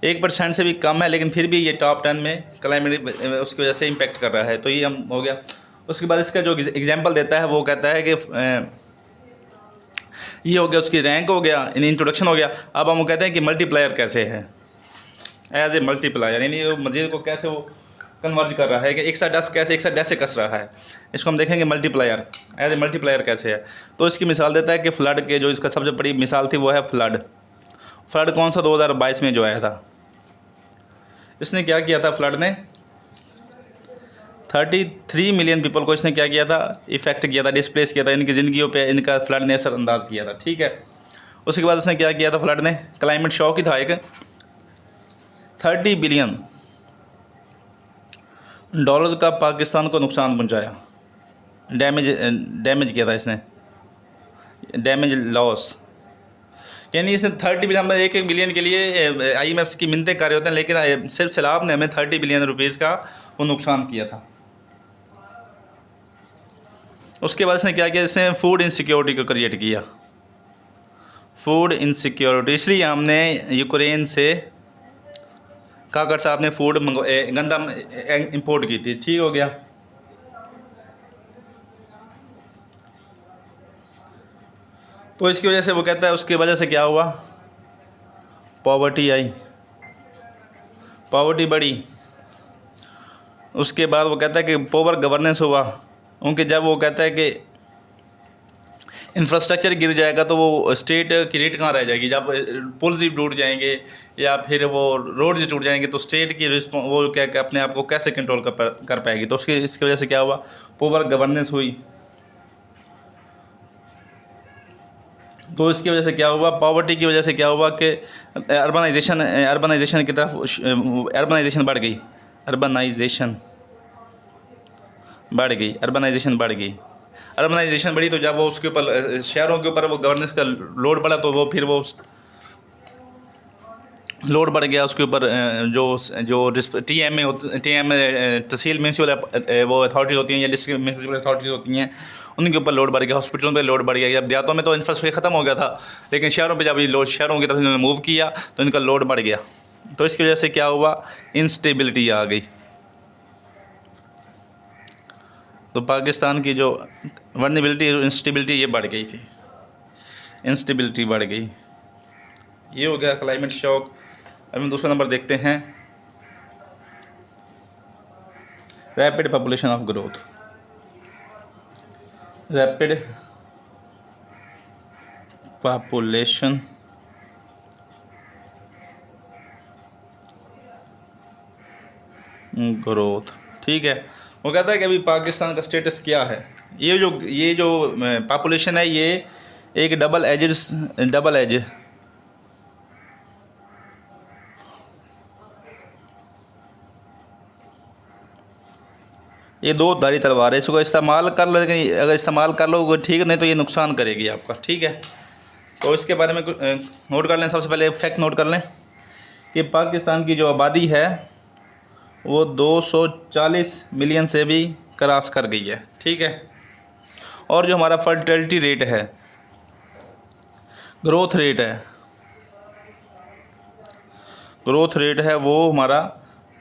1% से भी कम है, लेकिन फिर भी ये टॉप 10 में क्लाइमेट उसकी वजह से इम्पेक्ट कर रहा है। तो ये हम हो गया। उसके बाद इसका जो एग्जांपल देता है वो कहता है कि ये हो गया, उसकी रैंक हो गया, इंट्रोडक्शन हो गया। अब हम वो कहते हैं कि मल्टीप्लायर कैसे है, एज ए मल्टीप्लायर, यानी वो मजीद को कैसे वो कन्वर्ज कर रहा है कि एक साथ 10 से कस रहा है। इसको हम देखेंगे मल्टीप्लायर, एज ए मल्टीप्लायर कैसे है। तो इसकी मिसाल देता है कि फ्लड के जो इसका सबसे बड़ी मिसाल थी वो है फ्लड कौन सा 2022 में जो आया था। इसने क्या किया था, फ्लड ने 33 मिलियन पीपल को इसने क्या किया था, इफेक्ट किया था, डिस्प्लेस किया था, इनकी ज़िंदगियों पे इनका फ्लड ने असरअंदाज किया था। ठीक है। उसके बाद उसने क्या किया था, फ्लड ने क्लाइमेट शॉक ही था एक, 30 बिलियन डॉलर्स का पाकिस्तान को नुकसान पहुंचाया, डैमेज किया था इसने, डैमेज लॉस। यानी इसने 30 बिलियन में 1 बिलियन के लिए IMF की मिन्नतें कर रहे होते हैं, लेकिन सिर्फ सैलाब ने हमें 30 बिलियन रुपीज़ का वो नुकसान किया था। उसके बाद इसने क्या किया, इसने फूड इनसिक्योरिटी को क्रिएट किया, फूड इनसिक्योरिटी। इसलिए हमने यूक्रेन से काकर साहब ने फूड गंदम इंपोर्ट की थी। ठीक हो गया। तो इसकी वजह से वो कहता है उसकी वजह से क्या हुआ, पॉवर्टी आई, पॉवर्टी बढ़ी। उसके बाद वो कहता है कि पोवर गवर्नेंस हुआ, उनके जब वो कहता है कि इंफ्रास्ट्रक्चर गिर जाएगा तो वो स्टेट की रेट कहाँ रह जाएगी, जब पुल्स ही टूट जाएंगे या फिर वो रोड्स टूट जाएंगे तो स्टेट की वो क्या अपने आप को कैसे कंट्रोल कर पाएगी। तो इसकी वजह से क्या हुआ, पोवर गवर्नेंस हुई। तो इसकी वजह से क्या हुआ, पॉवर्टी की वजह से क्या हुआ कि अर्बनाइजेशन की तरफ अर्बनाइजेशन बढ़ गई, अर्बनाइजेशन बढ़ी। तो जब वो उसके ऊपर शहरों के ऊपर वो गवर्नेंस का लोड बढ़ा तो वो फिर वो लोड बढ़ गया उसके ऊपर। जो TM तहसील म्यूनसिपल वो अथॉरिटीज़ होती हैं या डिस्ट्रिक्ट म्यूनसिपल अथॉरिटीज़ होती हैं, उनके ऊपर लोड बढ़ गया, हॉस्पिटलों पे लोड बढ़ गया। जब देहातों में तो इंफ्रास्ट्रक्चर ख़त्म हो गया था, लेकिन शहरों पे जब ये लोड शहरों की तरफ इन्होंने मूव किया तो इनका लोड बढ़ गया। तो इसकी वजह से क्या हुआ, इंस्टेबिलिटी आ गई। तो पाकिस्तान की जो वर्नेबिलिटी इंस्टेबिलिटी ये बढ़ गई थी, इंस्टेबिलिटी बढ़ गई। ये हो गया क्लाइमेट शॉक। अब हम दूसरा नंबर देखते हैं, rapid population of growth. Rapid population growth. ठीक है, वो कहता है कि अभी पाकिस्तान का स्टेटस क्या है। ये जो पॉपुलेशन है, ये एक डबल एज ये दो धारी तलवार है। इसको इस्तेमाल कर लो, लेकिन अगर इस्तेमाल कर लो ठीक, नहीं तो ये नुकसान करेगी आपका। ठीक है, तो इसके बारे में नोट कर लें। सबसे पहले फैक्ट नोट कर लें कि पाकिस्तान की जो आबादी है वो 240 मिलियन से भी क्रॉस कर गई है। ठीक है, और जो हमारा फर्टिलिटी रेट है, ग्रोथ रेट है वो हमारा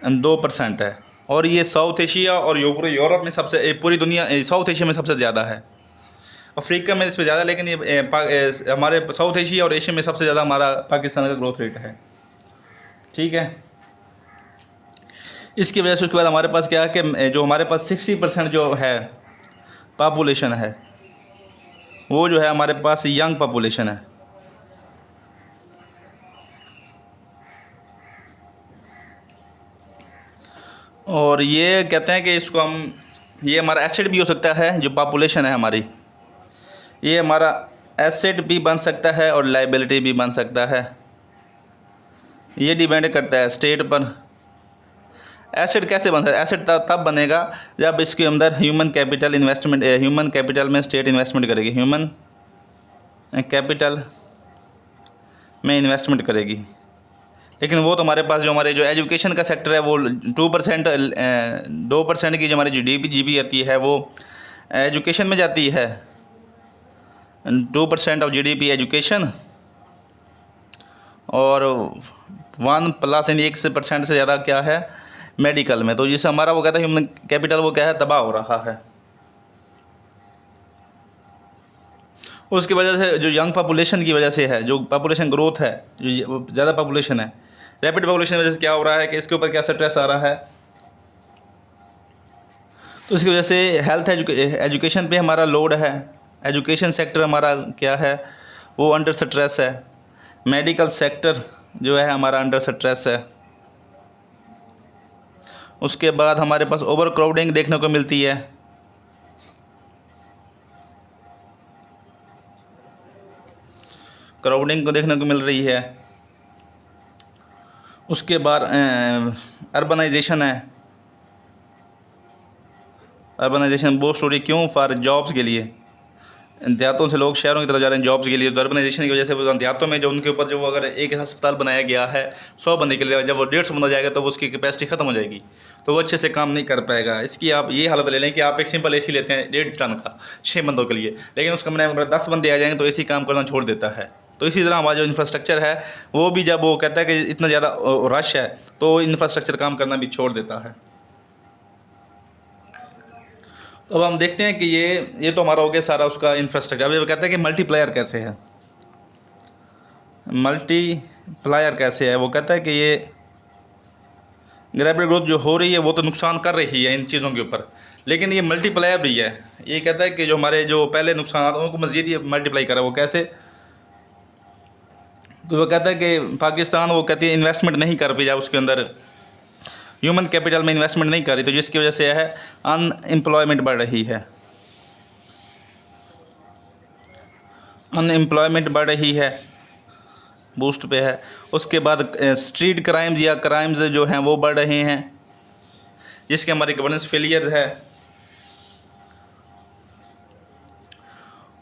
2% है। और ये साउथ एशिया और यूरोप में सबसे, पूरी दुनिया साउथ एशिया में सबसे ज़्यादा है। अफ्रीका में इस पर ज़्यादा, लेकिन ये हमारे साउथ एशिया और एशिया में सबसे ज़्यादा हमारा पाकिस्तान का ग्रोथ रेट है। ठीक है, इसकी वजह से उसके बाद हमारे पास क्या है कि जो हमारे पास 60% जो है पॉपुलेशन है, वो जो है हमारे पास यंग पॉपुलेशन है। और ये कहते हैं कि इसको हम, ये हमारा एसेट भी हो सकता है। जो पॉपुलेशन है हमारी, ये हमारा एसेट भी बन सकता है और लाइबिलिटी भी बन सकता है। ये डिपेंड करता है स्टेट पर। एसेट कैसे बन सकता है? एसेट तब बनेगा जब इसके अंदर ह्यूमन कैपिटल में स्टेट इन्वेस्टमेंट करेगी। ह्यूमन कैपिटल में इन्वेस्टमेंट करेगी। लेकिन वो तो हमारे पास जो एजुकेशन का सेक्टर है वो 2% की जो हमारी जीडीपी आती है वो एजुकेशन में जाती है। 2% ऑफ जीडीपी एजुकेशन, और 1+ यानी 1% से ज़्यादा क्या है मेडिकल में। तो जिससे हमारा वो कहता है ह्यूमन कैपिटल वो क्या है, तबाह हो रहा है। उसकी वजह से जो यंग पॉपुलेशन की वजह से है, जो पॉपुलेशन ग्रोथ है, जो ज़्यादा पॉपुलेशन है, रैपिड पॉपुलेशन की वजह से क्या हो रहा है कि इसके ऊपर क्या स्ट्रेस आ रहा है। तो इसकी वजह से हेल्थ एजुकेशन पे हमारा लोड है। एजुकेशन सेक्टर हमारा क्या है, वो अंडर स्ट्रेस है। मेडिकल सेक्टर जो है हमारा अंडर स्ट्रेस है। उसके बाद हमारे पास ओवर क्राउडिंग देखने को मिलती है। क्राउडिंग को देखने को मिल रही है। उसके बाद अर्बनाइजेशन है। अर्बनाइजेशन बूस्ट हो रही, क्यों? फॉर जॉब्स के लिए। देहातों से लोग शहरों की तरफ जा रहे हैं जॉब्स के लिए। तो अर्बनाइजेशन की वजह से वो देहातों में जो उनके ऊपर जो अगर एक अस्पताल बनाया गया है 100 बंदे के लिए, जब वो 150 बंदा जाएगा तो वो उसकी कैपेसिटी ख़त्म हो जाएगी, तो वो अच्छे से काम नहीं कर पाएगा। इसकी आप ये हालत ले लें कि आप एक सिंपल एसी लेते हैं 1.5 टन का 6 बंदों के लिए, लेकिन उस कमरे में अगर 10 बंदे आ जाएंगे तो एसी काम करना छोड़ देता है। तो इसी तरह हमारा जो इंफ्रास्ट्रक्चर है वो भी, जब वो कहता है कि इतना ज़्यादा रश है तो इंफ्रास्ट्रक्चर काम करना भी छोड़ देता है। तो अब हम देखते हैं कि ये तो हमारा हो गया सारा उसका इंफ्रास्ट्रक्चर। अब ये कहते हैं कि मल्टीप्लायर कैसे है। मल्टीप्लायर कैसे है, वो कहता है कि ये रैपिड ग्रोथ जो हो रही है वो तो नुकसान कर रही है इन चीज़ों के ऊपर, लेकिन ये मल्टीप्लायर भी है। ये कहता है कि जो हमारे जो पहले नुकसान उनको मज़ीद ये मल्टीप्लाई करा। वो कैसे? तो वो कहता है कि पाकिस्तान, वो कहती है इन्वेस्टमेंट नहीं कर पाई, उसके अंदर ह्यूमन कैपिटल में इन्वेस्टमेंट नहीं करी, तो जिसकी वजह से है अनएम्प्लॉयमेंट बढ़ रही है। अनएम्प्लॉयमेंट बढ़ रही है, बूस्ट पे है। उसके बाद स्ट्रीट क्राइम्स या क्राइम्स जो हैं वो बढ़ रहे हैं, जिसके हमारी गवर्नेंस फेलियर है।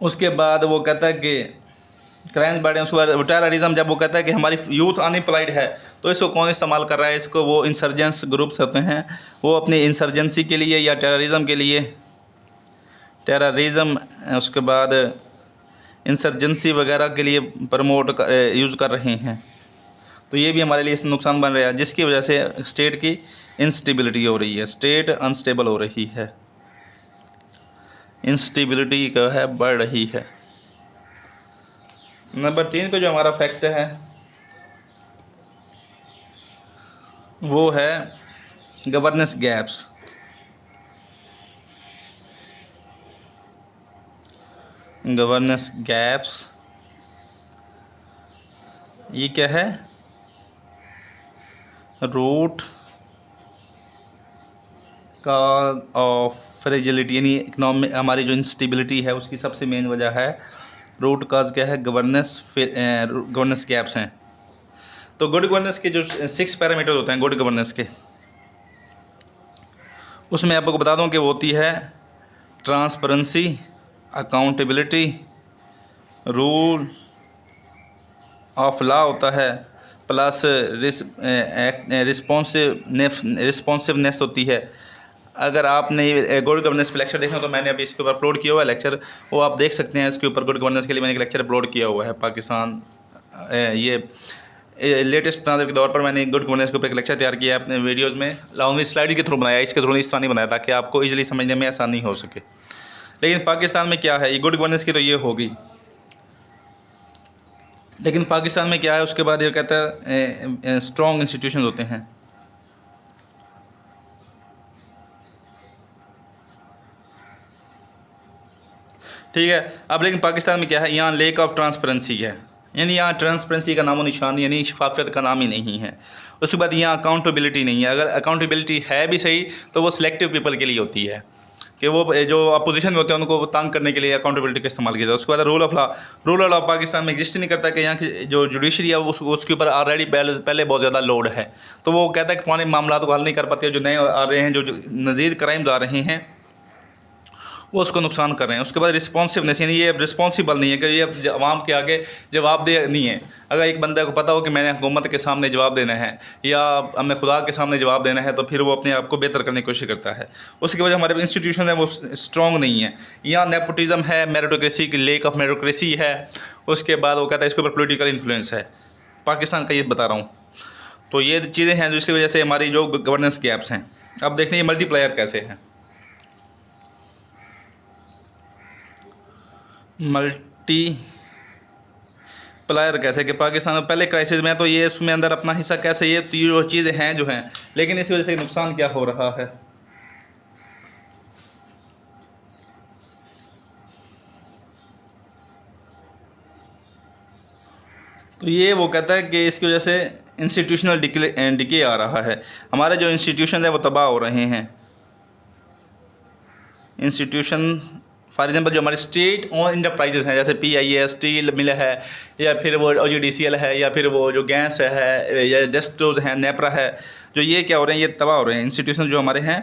उसके बाद वो कहता है कि क्राइम्स बढ़े। उसके बाद टेररिज्म, जब वो कहता है कि हमारी यूथ अनएम्प्लॉयड है तो इसको कौन इस्तेमाल कर रहा है, इसको वो इंसर्जेंट्स ग्रुप्स होते हैं, वो अपनी इंसर्जेंसी के लिए या टेररिज्म के लिए, उसके बाद इंसर्जेंसी वगैरह के लिए यूज़ कर रहे हैं। तो ये भी हमारे लिए नुकसान बन रहा है, जिसकी वजह से स्टेट की इंस्टेबिलिटी हो रही है, स्टेट अनस्टेबल हो रही है, इंस्टेबिलिटी का है बढ़ रही है। नंबर 3 पे जो हमारा फैक्ट है वो है गवर्नेंस गैप्स। गवर्नेंस गैप्स, ये क्या है, रूट काज ऑफ फ्रेजिलिटी, यानी इकनॉमिक हमारी जो इंस्टेबिलिटी है उसकी सबसे मेन वजह है, रूट काज क्या है, गवर्नेंस गैप्स हैं। तो गुड गवर्नेंस के जो 6 पैरामीटर होते हैं गुड गवर्नेंस के, उसमें आपको बता दूं कि वो होती है transparency, accountability, rule of law होता है, प्लस रिस्पॉन्सिवनेस होती है। अगर आपने गुड गवर्नेंस पे लेक्चर देखना तो मैंने अभी इसके ऊपर अपलोड किया हुआ है लेक्चर, वो आप देख सकते हैं। इसके ऊपर गुड गवर्नेंस के लिए मैंने एक लेक्चर अपलोड किया हुआ है। पाकिस्तान ये लेटेस्ट तनाज़ुर के दौर पर मैंने गुड गवर्नेंस के ऊपर एक लेक्चर तैयार किया है अपने वीडियोज़ में, लॉन्ग स्लाइड के थ्रू बनाया, इसके थ्रू इस तरह नहीं बनाया ताकि आपको ईजिली समझने में आसानी हो सके। लेकिन पाकिस्तान में क्या है, ये गुड गवर्नेंस की तो ये होगी, लेकिन पाकिस्तान में क्या है उसके बाद ये कहता है स्ट्रॉन्ग इंस्टीट्यूशन होते हैं। ठीक है, अब लेकिन पाकिस्तान में क्या है, यहाँ लेक ऑफ ट्रांसपेरेंसी है, यानी यहाँ ट्रांसपेरेंसी का नामो निशान यानी शफाफियत का नाम ही नहीं है। उसके बाद यहाँ अकाउंटेबिलिटी नहीं है, अगर अकाउंटेबिलिटी है भी सही तो वो सिलेक्टिव पीपल के लिए होती है कि वो जो अपोजिशन में होते हैं उनको तंग करने के लिए अकाउंटेबिलिटी का इस्तेमाल किया जाता है। उसके बाद रूल ऑफ लॉ पाकिस्तान में एग्जिस्ट नहीं करता कि यहाँ की जो जुडिशरी है उसके ऊपर ऑलरेडी पहले बहुत ज़्यादा लोड है, तो वो कहता है कि पुराने मामला को हल नहीं कर पाते, जो नए आ रहे हैं, जो मज़ीद क्राइम्स आ रहे हैं वो उसको नुकसान कर रहे हैं। उसके बाद रिस्पॉन्सिवनेस, यानी ये रिस्पॉन्सिबल नहीं है कि ये आवाम के आगे जवाबदेह नहीं है। अगर एक बंदे को पता हो कि मैंने हुकूमत के सामने जवाब देना है या हमें खुदा के सामने जवाब देना है, तो फिर वो अपने आप को बेहतर करने की कोशिश करता है। उसकी वजह हमारे इंस्टीट्यूशन है वो स्ट्रॉन्ग नहीं है। यहाँ नेपोटिज़म है, मेरिटोक्रेसी की लेक ऑफ मेरिटोक्रेसी है। उसके बाद वो कहता है इसके ऊपर पोलिटिकल इन्फ्लुएंस है, पाकिस्तान का ये बता रहा हूँ। तो ये चीज़ें हैं जिसकी वजह से हमारी जो गवर्नेंस गैप्स हैं। अब देखने ये मल्टीप्लायर कैसे हैं, मल्टीप्लायर कैसे कि पाकिस्तान में पहले क्राइसिस में तो ये इसमें अंदर अपना हिस्सा कैसे, ये जो चीज़ें हैं जो हैं, लेकिन इस वजह से नुकसान क्या हो रहा है। तो ये वो कहता है कि इसकी वजह से इंस्टीट्यूशनल डिके आ रहा है, हमारे जो इंस्टीट्यूशन है वो तबाह हो रहे हैं। इंस्टीट्यूशन फॉर एग्जांपल जो हमारे स्टेट ओन इंटरप्राइजेज हैं, जैसे PIA स्टील मिल है, या फिर वो OGDCL है, या फिर वो जो गैस है, या डेस्टोज हैं, नेपरा है, जो ये क्या हो रहे हैं, ये तबाह हो रहे हैं। इंस्टीट्यूशन जो हमारे हैं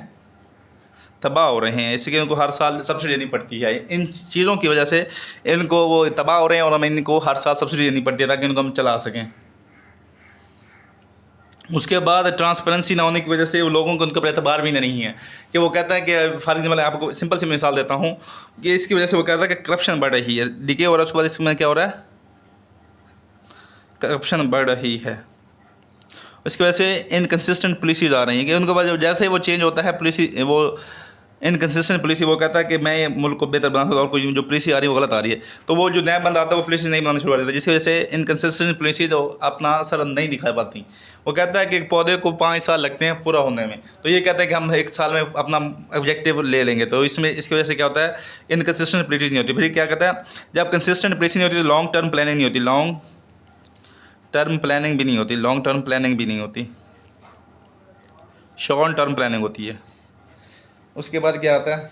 तबाह हो रहे हैं, इसलिए उनको हर साल सब्सिडी देनी पड़ती है। इन चीज़ों की वजह से इनको वो तबाह हो रहे हैं और हमें इनको हर साल सब्सिडी देनी पड़ती है ताकि इनको हम चला सकें। उसके बाद ट्रांसपेरेंसी ना होने की वजह से वो लोगों को उनके ऊपर एतबार भी नहीं है कि वो कहता है कि फॉर एग्जाम्पल आपको सिंपल सी मिसाल देता हूँ कि इसकी वजह से वो कहता है कि करप्शन बढ़ रही है, डिके हो रहा है। उसके बाद इसमें क्या हो रहा है, करप्शन बढ़ रही है। उसकी वजह से इनकन्सिस्टेंट पॉलिसीज़ आ रही हैं कि उनके बाद जैसे ही वो चेंज होता है पॉलिसी, वो इनकन्सिस्टेंट पॉलिसी, वो कहता है कि मैं ये मुल्क को बेहतर बना सकता हूँ और कोई जो पॉलिसी आ रही है वो गलत आ रही है, तो वो जो नया बंदा आता है वो पॉलिसी नहीं बनाना शुरू कर देता है, जिसकी वजह से इनकन्सिस्टेंट पॉलिसी तो अपना असर नहीं दिखा पाती। वो कहता है कि एक पौधे को 5 साल लगते हैं पूरा होने में, तो ये कहता है कि हम 1 साल में अपना ऑब्जेक्टिव ले लेंगे। तो इसमें इसकी वजह से क्या होता है, इनकन्सिस्टेंट पॉलिसी नहीं होती। फिर क्या कहता है, जब कंसिस्टेंट पॉलिसी नहीं होती तो लॉन्ग टर्म प्लानिंग नहीं होती, लॉन्ग टर्म प्लानिंग भी नहीं होती, लॉन्ग टर्म प्लानिंग भी नहीं होती, शॉर्ट टर्म प्लानिंग होती है। उसके बाद क्या आता है,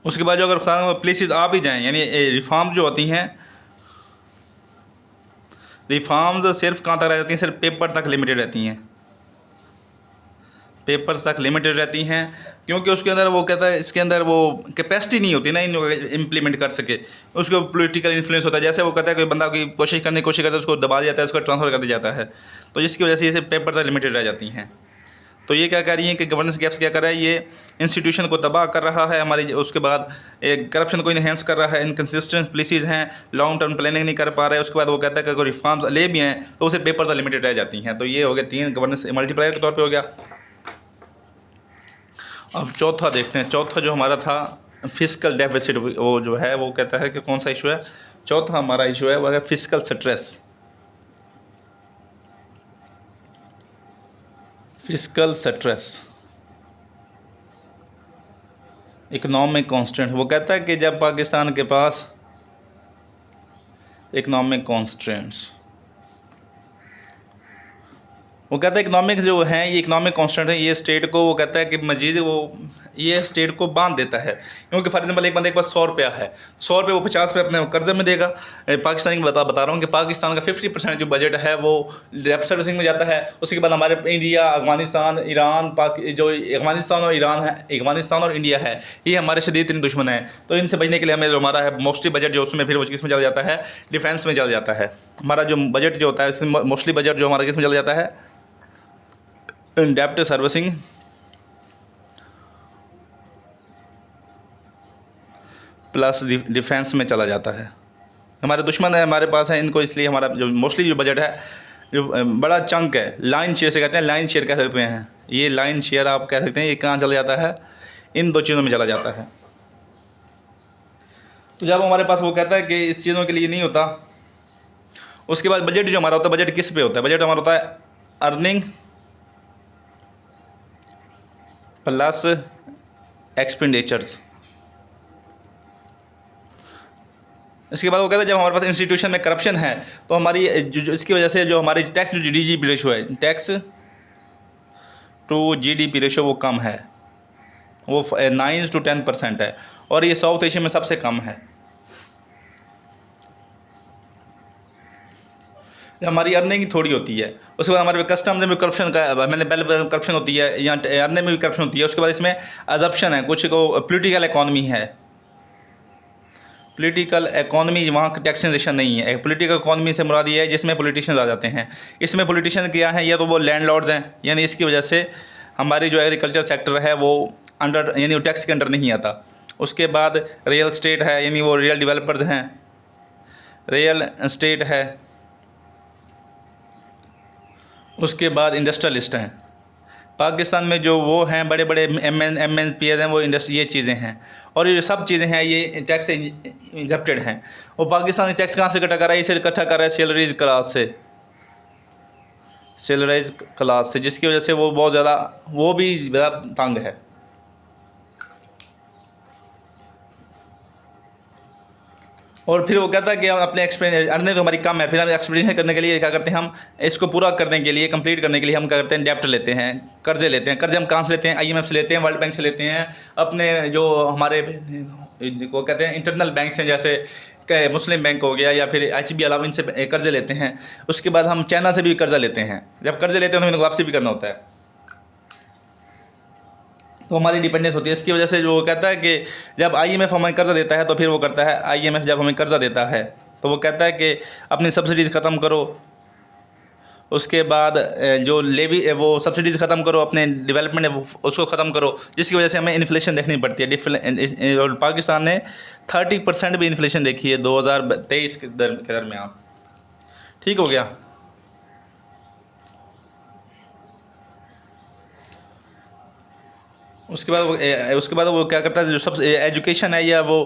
उसके बाद जो अगर प्लेसेस आ भी जाएँ, यानी रिफॉर्म्स जो होती हैं, रिफॉर्म्स सिर्फ कहाँ तक रह जाती हैं, सिर्फ पेपर तक लिमिटेड रहती हैं, पेपर्स तक लिमिटेड रहती हैं, क्योंकि उसके अंदर वो कहता है इसके अंदर वो कैपेसिटी नहीं होती ना इनको इम्प्लीमेंट कर सके। उसको पॉलिटिकल इन्फ्लुएंस होता है, जैसे वो कहता है कोई बंदा की कोशिश करता है उसको दबा दिया जाता है, उसको ट्रांसफ़र कर दिया जाता है, तो जिसकी वजह से ये सिर्फ पेपर तक लिमिटेड रह जाती हैं। तो ये क्या कर रही है कि गवर्नेंस गैप्स क्या कर रहा है, ये इंस्टीट्यूशन को तबाह कर रहा है हमारी। उसके बाद एक करप्शन को इन्हेंस कर रहा है, इनकन्सिस्टेंट पॉलिसीज़ हैं, लॉन्ग टर्म प्लानिंग नहीं कर पा रहे हैं। उसके बाद वो कहता है कि अगर रिफॉर्म्स ले भी हैं तो उसे पेपर तक लिमिटेड रह जाती हैं। तो ये हो गया 3 गवर्नेंस मल्टीप्लायर के तौर पर हो गया। अब चौथा देखते हैं, चौथा जो हमारा था फिस्कल डेफिसिट, वो जो है वो कहता है कि कौन सा इशू है, चौथा हमारा इशू है वो है fiscal stress. Fiscal stress, economic constant. वो कहता है कि जब पाकिस्तान के पास इकोनॉमिक कॉन्स्टेंट्स, वो कहता है इकोनॉमिक जो है ये इकोनॉमिक कांस्टेंट है, ये स्टेट को वो कहता है कि मजीद वो ये स्टेट को बांध देता है। क्योंकि फॉर एग्जाम्पल एक बंदे के पास 100 रुपया है, 100 रुपये वो 50 रुपये अपने कर्जे में देगा। पाकिस्तान की बता रहा हूँ कि पाकिस्तान का 50% जो बजट है वो डेब्ट सर्विसिंग में जाता है। उसके बाद हमारे इंडिया, अफगानिस्तान, ईरान, जो अफगानिस्तान और ईरान है, अफगानिस्तान और इंडिया है, ये हमारे शदीद तीन दुश्मन हैं। तो इनसे बचने के लिए हमें जो हमारा है मोस्टली बजट जो उसमें फिर वो किस में चला जाता है, डिफेंस में चला जाता है। हमारा जो बजट जो होता है मोस्टली बजट जो हमारा किस में चला जाता है, डेब्ट सर्विसिंग प्लस डिफेंस में चला जाता है। हमारे दुश्मन है हमारे पास है, इनको इसलिए हमारा जो मोस्टली जो बजट है जो बड़ा चंक है, लाइन शेयर से कहते हैं, लाइन शेयर कह सकते हैं, ये लाइन शेयर आप कह सकते हैं, ये कहाँ चला जाता है, इन दो चीज़ों में चला जाता है। तो जब हमारे पास वो कहता है कि इस चीज़ों के लिए नहीं होता, उसके बाद बजट जो हमारा होता है, बजट किस पे होता है, बजट हमारा होता है अर्निंग प्लस एक्सपेंडिचर्स। इसके बाद वो कहता है जब हमारे पास इंस्टीट्यूशन में करप्शन है तो हमारी इसकी वजह से जो हमारी टैक्स जो जीडीपी रेशो है, टैक्स टू जीडीपी रेशो वो कम है, वो 9 to 10% है, और ये साउथ एशिया में सबसे कम है। हमारी अर्निंग थोड़ी होती है, उसके बाद हमारे कस्टम्स में भी करप्शन का मैंने पहले करप्शन होती है, या अर्निंग में भी करप्शन होती है। उसके बाद इसमें अजप्शन है, कुछ को पॉलिटिकल इकॉनमी है, पॉलिटिकल इकॉनमी वहाँ टैक्सेशन नहीं है। पॉलिटिकल इकॉनमी से मुराद ये है जिसमें पॉलिटिशियंस आ जाते हैं। इसमें पॉलिटिशियन क्या है, या तो वो लैंडलॉर्ड्स हैं, यानी इसकी वजह से हमारी जो एग्रीकल्चर सेक्टर है वो अंडर यानी वो टैक्स के अंडर नहीं आता। उसके बाद रियल स्टेट है, यानी वो रियल डेवलपर्स हैं, रियल स्टेट है। उसके बाद इंडस्ट्रियलिस्ट हैं, पाकिस्तान में जो वो हैं बड़े बड़े MNPs हैं, वो इंडस्ट्री ये चीज़ें हैं, और ये सब चीज़ें हैं ये टैक्स से इंजेप्टेड हैं। वो पाकिस्तानी टैक्स कहाँ से इकट्ठा कर रहा है, इसे इकट्ठा कर रहा है सैलरीज क्लास से, सैलरीज क्लास से, जिसकी वजह से वो बहुत ज़्यादा वो भी ज़्यादा तंग है। और फिर वो कहता है कि हम अपने अर्निंग तो हमारी कम है, फिर हम एक्सपेंडिचर करने के लिए क्या करते हैं, हम इसको पूरा करने के लिए, कंप्लीट करने के लिए हम क्या करते हैं, डेब्ट लेते हैं, कर्जे लेते हैं। कर्जे हम कहाँ से लेते हैं, IMF से लेते हैं, वर्ल्ड बैंक से लेते हैं, अपने जो हमारे वो कहते हैं इंटरनल बैंक्स हैं, जैसे मुस्लिम बैंक हो गया या फिर HB अलावा, इनसे कर्जे लेते हैं। उसके बाद हम चाइना से भी कर्जा लेते हैं। जब कर्जे लेते हैं तो इनको वापसी भी करना होता है, तो हमारी डिपेंडेंस होती है। इसकी वजह से जो कहता है कि जब IMF हमें कर्जा देता है तो फिर वो करता है, IMF जब हमें कर्जा देता है तो वो कहता है कि अपनी सब्सिडीज़ ख़त्म करो। उसके बाद जो लेवी वो सब्सिडीज़ ख़त्म करो, अपने डेवलपमेंट है उसको ख़त्म करो, जिसकी वजह से हमें इन्फ्लेशन देखनी पड़ती है। और पाकिस्तान ने 30% भी इन्फ्लेशन देखी है 2023 के दरमियान। ठीक हो गया। उसके बाद वो क्या करता है, जो सब एजुकेशन है या वो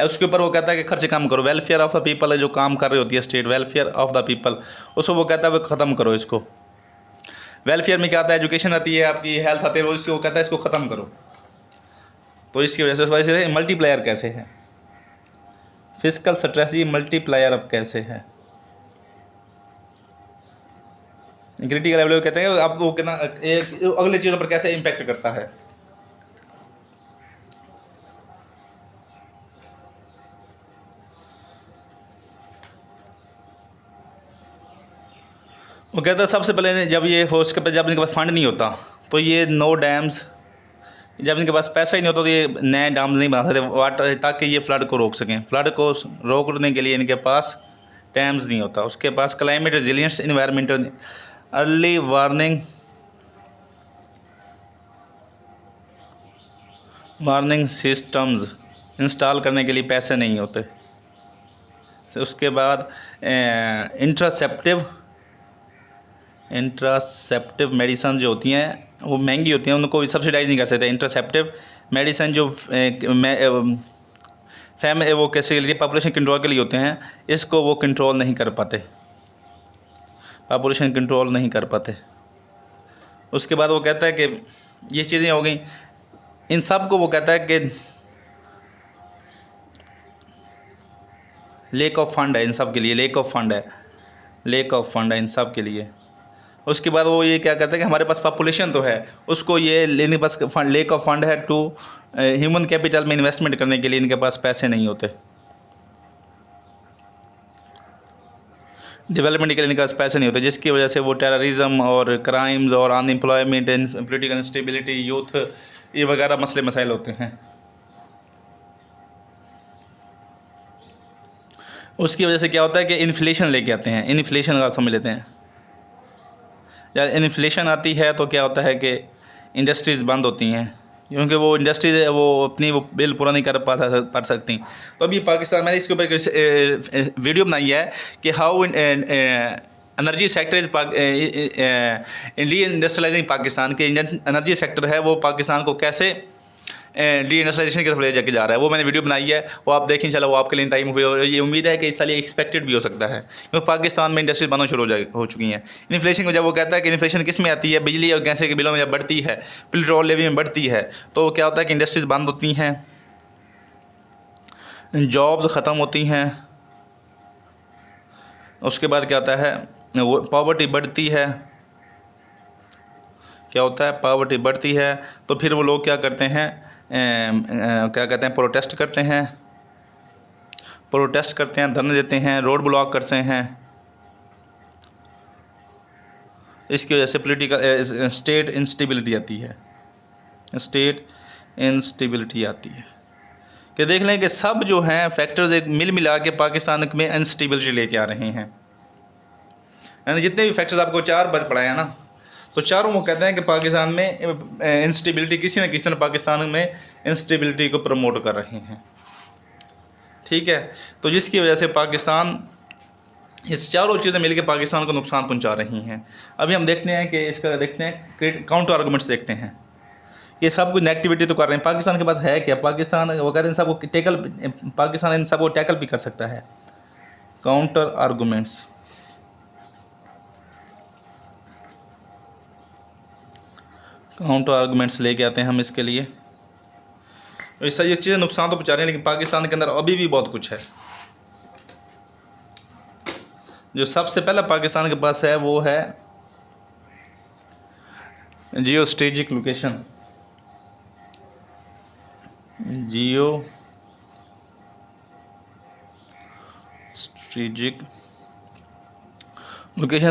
उसके ऊपर वो कहता है कि खर्च कम करो। वेलफेयर ऑफ द पीपल है, जो काम कर रही होती है state, welfare of the people, उसको वो कहता है वो ख़त्म करो इसको। वेलफेयर में क्या आता है, एजुकेशन आती है, आपकी हेल्थ आती है, वो इसको कहता है इसको ख़त्म करो। तो इसकी वजह से मल्टीप्लायर कैसे है, फिस्कल स्ट्रेटजी मल्टीप्लायर अब कैसे है, क्रिटिकल लेवल कहते हैं आप वो कितना अगले चीज़ों पर कैसे इम्पैक्ट करता है। वो कहता है सबसे पहले जब ये हो, उसके बाद जब इनके पास फंड नहीं होता तो ये नो डैम्स, जब इनके पास पैसा ही नहीं होता तो ये नए डैम्स नहीं बना सकते वाटर, ताकि ये फ्लड को रोक सकें। फ्लड को रोकने के लिए इनके पास डैम्स नहीं होता। उसके पास climate resilience, environmental, early warning systems install करने के लिए पैसे नहीं होते। उसके बाद इंट्रासेप्टिव मेडिसन जो होती हैं वो महंगी होती हैं, उनको सब्सिडाइज नहीं कर सकते। इंट्रासेप्टिव मेडिसन जो वो कैसे के लिए, पॉपुलेशन कंट्रोल के लिए होते हैं, इसको वो कंट्रोल नहीं कर पाते, पॉपुलेशन कंट्रोल नहीं कर पाते। उसके बाद वो कहता है कि ये चीज़ें हो गई, इन सब को वो कहता है कि लेक ऑफ फंड है इन सब के लिए, लेक ऑफ फंड है इन सब के लिए। उसके बाद वो ये क्या कहता है कि हमारे पास पॉपुलेशन तो है, उसको ये लेने पास फंड, लेक ऑफ फंड है टू ह्यूमन कैपिटल में इन्वेस्टमेंट करने के लिए इनके पास पैसे नहीं होते, डेवलपमेंट के लिए इनके पास पैसे नहीं होते, जिसकी वजह से वो टेररिज्म और क्राइम्स और unemployment and political instability, youth, ये वगैरह मसले मसाइल होते हैं। उसकी वजह से क्या होता है कि इन्फ्लेशन लेके आते हैं। इन्फ्लेशन का समझ लेते हैं। जब इन्फ्लेशन आती है तो क्या होता है कि इंडस्ट्रीज़ बंद होती हैं, क्योंकि वो इंडस्ट्रीज वो अपनी वो बिल पूरा नहीं कर पा सकती। तो अभी पाकिस्तान, मैंने इसके ऊपर वीडियो बनाई है कि how energy sector is Indian industrializing Pakistan के इंडियन एनर्जी सेक्टर है वो पाकिस्तान को कैसे डी इंडस्ट्रियलाइजेशन की तरफ ले जाके जा रहा है, वो मैंने वीडियो बनाई है, वो आप देखें। चलो वो आपके लिए टाइम हुई, और ये उम्मीद है कि इस साल ये एक्सपेक्टेड भी हो सकता है, क्योंकि पाकिस्तान में इंडस्ट्रीज बनना शुरू हो चुकी हैं। इन्फ्लेशन को जब वो कहता है कि इन्फ्लेशन किस में आती है, बिजली और गैस के बिलों में जब बढ़ती है, पेट्रोल लेवी में बढ़ती है, तो क्या होता है कि इंडस्ट्रीज बंद होती हैं, जॉब्स ख़त्म होती हैं। उसके बाद क्या होता है, वो पॉवर्टी बढ़ती है। क्या होता है, पॉवर्टी बढ़ती है, तो फिर वो लोग क्या करते हैं, क्या कहते हैं, प्रोटेस्ट करते हैं, धरने देते हैं, रोड ब्लॉक करते हैं। इसकी वजह से पॉलिटिकल स्टेट इंस्टेबिलिटी आती है, कि देख लें कि सब जो हैं फैक्टर्स एक मिल मिला के पाकिस्तान में इंस्टेबिलिटी लेके आ रहे हैं। यानी जितने भी फैक्टर्स आपको 4 बार पढ़ाए हैं ना, तो चारों वो कहते हैं कि पाकिस्तान में इंस्टेबिलिटी, किसी न किसी तरह पाकिस्तान में इंस्टेबिलिटी को प्रमोट कर रहे हैं। ठीक है, तो जिसकी वजह से पाकिस्तान, इस चारों चीज़ें मिलकर पाकिस्तान को नुकसान पहुंचा रही हैं। अभी हम देखते हैं कि इसका देखते हैं काउंटर आर्गूमेंट्स देखते हैं। ये सब कुछ नेगेटिविटी तो कर रहे हैं, पाकिस्तान के पास है क्या? पाकिस्तान वो कहते हैं सबको टैकल, पाकिस्तान इन सबको टैकल भी कर सकता है। काउंटर आर्गूमेंट्स लेके आते हैं हम इसके लिए। ऐसा ये चीज़ें नुकसान तो पहुँचा रही हैं, लेकिन पाकिस्तान के अंदर अभी भी बहुत कुछ है। जो सबसे पहला पाकिस्तान के पास है वो है जियो स्ट्रेटेजिक लोकेशन।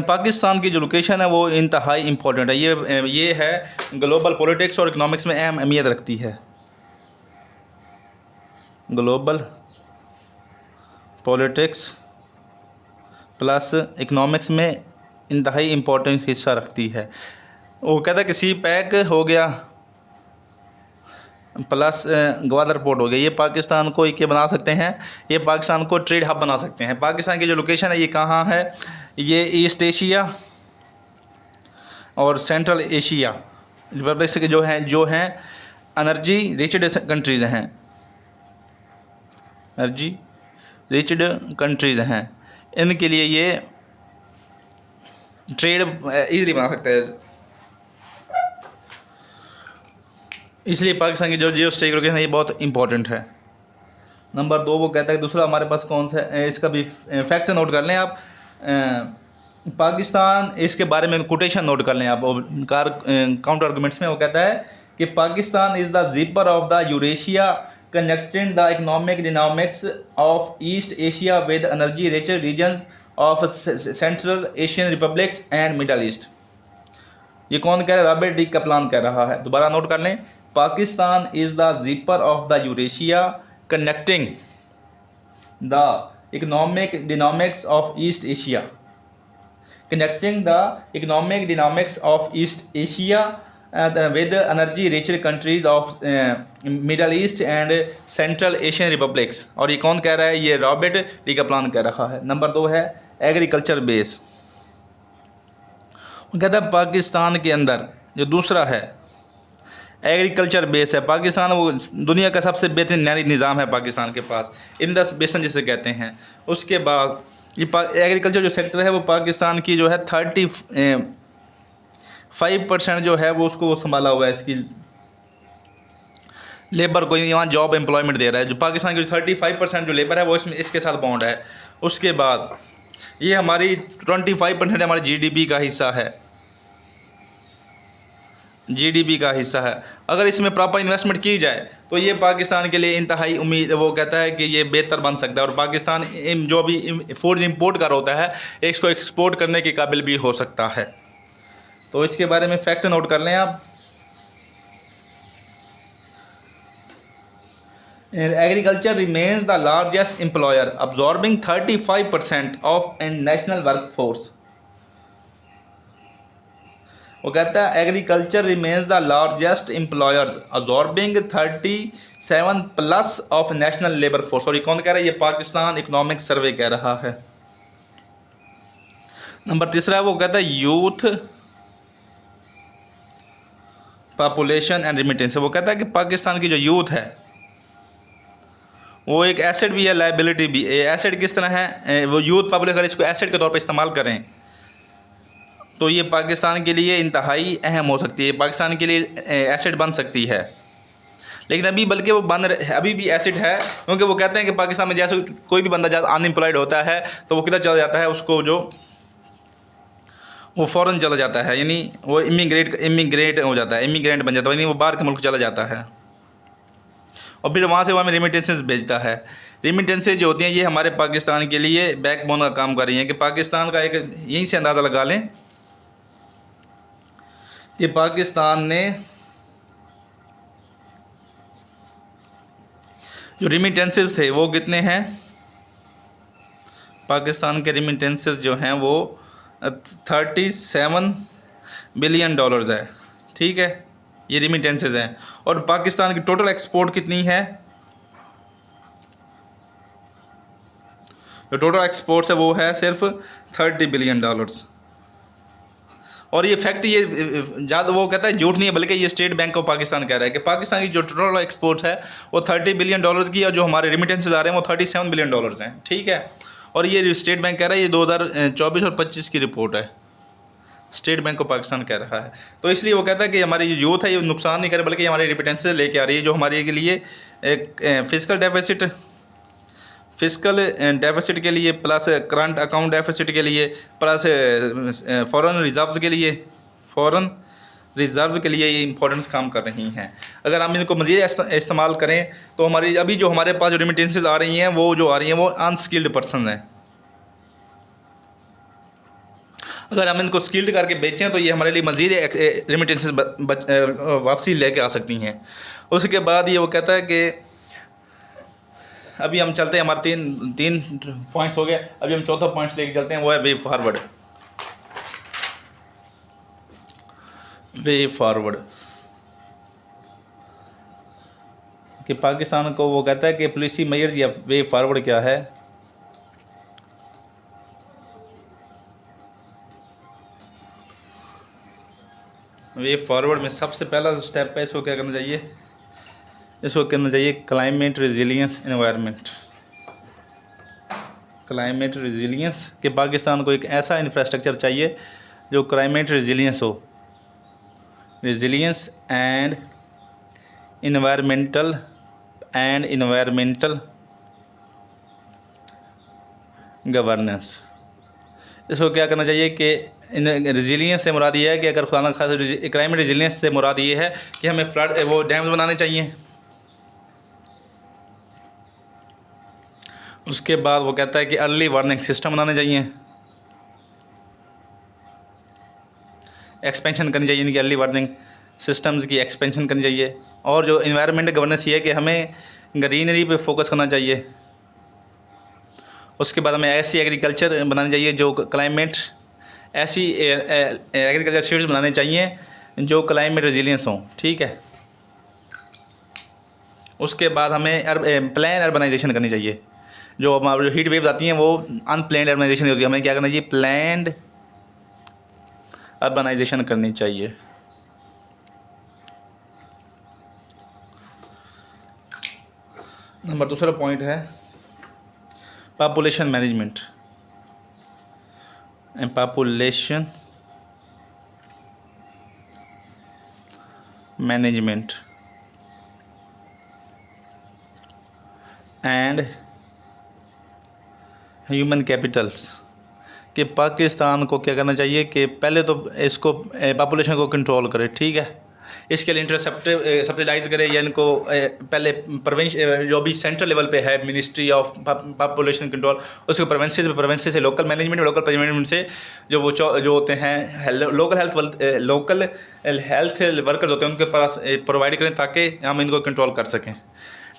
पाकिस्तान की जो लोकेशन है वो इंतहाई इम्पोर्टेंट है। ये है ग्लोबल पॉलिटिक्स और इकोनॉमिक्स में अहम अहमियत रखती है। ग्लोबल पॉलिटिक्स प्लस इकोनॉमिक्स में इंतहाई इम्पोर्टेंट हिस्सा रखती है। वो कहता है कि सी पैक हो गया प्लस ग्वादर पोर्ट हो गया, ये पाकिस्तान को एक बना सकते हैं, ये पाकिस्तान को ट्रेड हब बना सकते हैं। पाकिस्तान की जो लोकेशन है ये कहाँ है, ये ईस्ट एशिया और सेंट्रल एशिया रिपब्लिक के जो हैं एनर्जी रिचड कंट्रीज़ हैं, इनके लिए ये ट्रेड ईज़िली बना सकते हैं। इसलिए पाकिस्तान की जो जियो स्टेक लोकेशन है ये बहुत इंपॉर्टेंट है। नंबर 2 वो कहता है कि दूसरा हमारे पास कौन सा है, इसका भी फैक्ट नोट कर लें आप। पाकिस्तान, इसके बारे में कोटेशन नोट कर लें आप। काउंटर आर्गूमेंट्स में वो कहता है कि Pakistan is the zipper of the Eurasia connecting the economic dynamics of east Asia with energy rich region of central Asian republics and middle east. ये कौन कह रहा है? रॉबर्ट डी कपलान कह रहा है। दोबारा नोट कर लें, Pakistan is the zipper of the Eurasia connecting the economic dynamics of east Asia, with energy rich countries of middle east and central Asian republics. और ये कौन कह रहा है? ये रॉबर्ट डी कपलान कह रहा है। नंबर 2 है एग्रीकल्चर बेस। वो कहता है पाकिस्तान के अंदर जो दूसरा है एग्रीकल्चर बेस है। पाकिस्तान वो दुनिया का सबसे बेहतरीन नहरी निज़ाम है पाकिस्तान के पास, इंडस बेसन जिसे कहते हैं। उसके बाद ये एग्रीकल्चर जो सेक्टर है वो पाकिस्तान की जो है 5% जो है वो उसको वो संभाला हुआ है इसकी लेबर को, यहाँ जॉब एम्प्लॉयमेंट दे रहा है। जो पाकिस्तान की 35% जो लेबर है वो इसमें इसके साथ बॉन्ड है। उसके बाद ये हमारी 25% हमारे जीडीपी का हिस्सा है, जीडीपी का हिस्सा है। अगर इसमें प्रॉपर इन्वेस्टमेंट की जाए तो ये पाकिस्तान के लिए इंतहाई उम्मीद, वो कहता है कि ये बेहतर बन सकता है और पाकिस्तान जो भी फूड इंपोर्ट कर होता है इसको एक्सपोर्ट करने के काबिल भी हो सकता है। तो इसके बारे में फैक्ट नोट कर लें आप। Agriculture remains the largest employer absorbing 35% of national work force. वो कहता है agriculture remains the largest employers absorbing 37+ of national labour force. और ये कौन कह रहा है? ये पाकिस्तान इकोनॉमिक सर्वे कह रहा है। नंबर तीसरा है वो कहता है यूथ पॉपुलेशन एंड रिमिटेंस। वो कहता है कि पाकिस्तान की जो यूथ है वो एक एसेट भी है, लाइबिलिटी भी। एसेट किस तरह है? वो यूथ पॉपुलेशन अगर इसको एसेट के तौर पर इस्तेमाल करें तो ये पाकिस्तान के लिए इंतहाई अहम हो सकती है, पाकिस्तान के लिए एसेट बन सकती है। लेकिन अभी बल्कि वो अभी भी एसेट है, क्योंकि वो कहते हैं कि पाकिस्तान में जैसे कोई भी बंदा ज़्यादा अनएम्प्लॉयड होता है तो वो किधर चला जाता है, उसको जो वो फ़ौरन चला जाता है, यानी वो इमिग्रेट हो जाता है, इमिग्रेंट बन जाता है, यानी वो बाहर के मुल्क चला जाता है और फिर वहाँ से वो हमें रेमिटेंसेस भेजता है। रेमिटेंसेस जो होती हैं ये हमारे पाकिस्तान के लिए बैकबोन का काम कर रही हैं कि पाकिस्तान का एक यहीं से अंदाज़ा लगा लें कि पाकिस्तान ने जो रेमिटेंसेस थे वो कितने हैं। पाकिस्तान के रेमिटेंसेस जो हैं वो 37 बिलियन डॉलर्स है, ठीक है, ये रेमिटेंसेस हैं। और पाकिस्तान की टोटल एक्सपोर्ट कितनी है? जो टोटल एक्सपोर्ट्स है वो है सिर्फ 30 बिलियन डॉलर्स। और ये फैक्ट ये ज़्यादा वो कहता है झूठ नहीं है, बल्कि ये स्टेट बैंक ऑफ पाकिस्तान कह रहा है कि पाकिस्तान की जो टोटल एक्सपोर्ट है वो 30 बिलियन डॉलर्स की, और जो हमारे रेमिटेंसेज आ रहे हैं वो 37 बिलियन डॉलर्स हैं, ठीक है। और ये स्टेट बैंक कह रहा है, ये 2024 और 25 की रिपोर्ट है, स्टेट बैंक ऑफ पाकिस्तान कह रहा है। तो इसलिए वो कहता है कि हमारी जो यूथ है ये नुकसान नहीं करे, बल्कि हमारे रेमिटेंसेज लेके आ रही है, जो हमारे के लिए एक फिजिकल डेफिसिट के लिए, प्लस करंट अकाउंट डेफिसिट के लिए, प्लस फॉरेन रिज़र्व के लिए ये इंपॉर्टेंस काम कर रही हैं। अगर हम इनको मज़ीद इस्तेमाल करें तो हमारी अभी जो हमारे पास जो रेमिटेंसेज आ रही हैं वो जो आ रही हैं वो अनस्किल्ड पर्सन हैं। अगर हम इनको स्किल्ड करके बेचें तो ये हमारे लिए मज़ीद रेमिटेंसेज वापसी लेके आ सकती हैं। उसके बाद ये वो कहता है कि अभी हम चलते हैं, हमारे तीन पॉइंट्स हो गए, अभी हम चौथा पॉइंट्स लेके चलते हैं, वो है वे फॉरवर्ड कि पाकिस्तान को वो कहता है कि पॉलिसी मेजर या वे फॉरवर्ड क्या है। वे फॉरवर्ड में सबसे पहला स्टेप है, इसको क्या करना चाहिए? इसको करना चाहिए climate resilience environment. Climate resilience कि पाकिस्तान को एक ऐसा इंफ्रास्ट्रक्चर चाहिए जो क्लाइमेट रेजिलियंस हो, रेजिलियंस एंड इन्वायरमेंटल गवर्नेंस। इसको क्या करना चाहिए कि रेजिलियंस से मुराद ये है कि अगर खुदा न खास्ता क्लाइमेट रेजिलियंस से मुराद ये है कि हमें फ्लड वो डैम्स बनाने चाहिए। उसके बाद वो कहता है कि अर्ली वार्निंग सिस्टम बनाने चाहिए, एक्सपेंशन करनी चाहिए, इनकी अर्ली वार्निंग सिस्टम्स की एक्सपेंशन करनी चाहिए। और जो इन्वायरमेंट गवर्नेंस ये है कि हमें ग्रीनरी पे फोकस करना चाहिए। उसके बाद हमें ऐसी एग्रीकल्चर बनानी चाहिए जो क्लाइमेट, ऐसी एग्रीकल्चर सीड्स बनाने चाहिए जो क्लाइमेट रेजिलियंस हों, ठीक है। उसके बाद हमें प्लान अर्बनाइजेशन करनी चाहिए। जो हमारी जो हीट वेव्स आती हैं वो अनप्लान्ड अर्बनाइजेशन होती है, हमें क्या करना चाहिए? प्लान्ड अर्बनाइजेशन करनी चाहिए। नंबर दूसरा पॉइंट है population management and population management and human Capitals कि पाकिस्तान को क्या करना चाहिए कि पहले तो इसको पॉपुलेशन को कंट्रोल करे, ठीक है। इसके लिए सब्सिडाइज करे या इनको पहले प्रोविंस जो भी सेंट्रल लेवल पे है मिनिस्ट्री ऑफ पॉपुलेशन कंट्रोल, उसको प्रोविंस से लोकल मैनेजमेंट से जो वो जो होते हैं लोकल हेल्थ वर्कर्स होते हैं उनके पास प्रोवाइड करें ताकि हम इनको कंट्रोल कर सकें।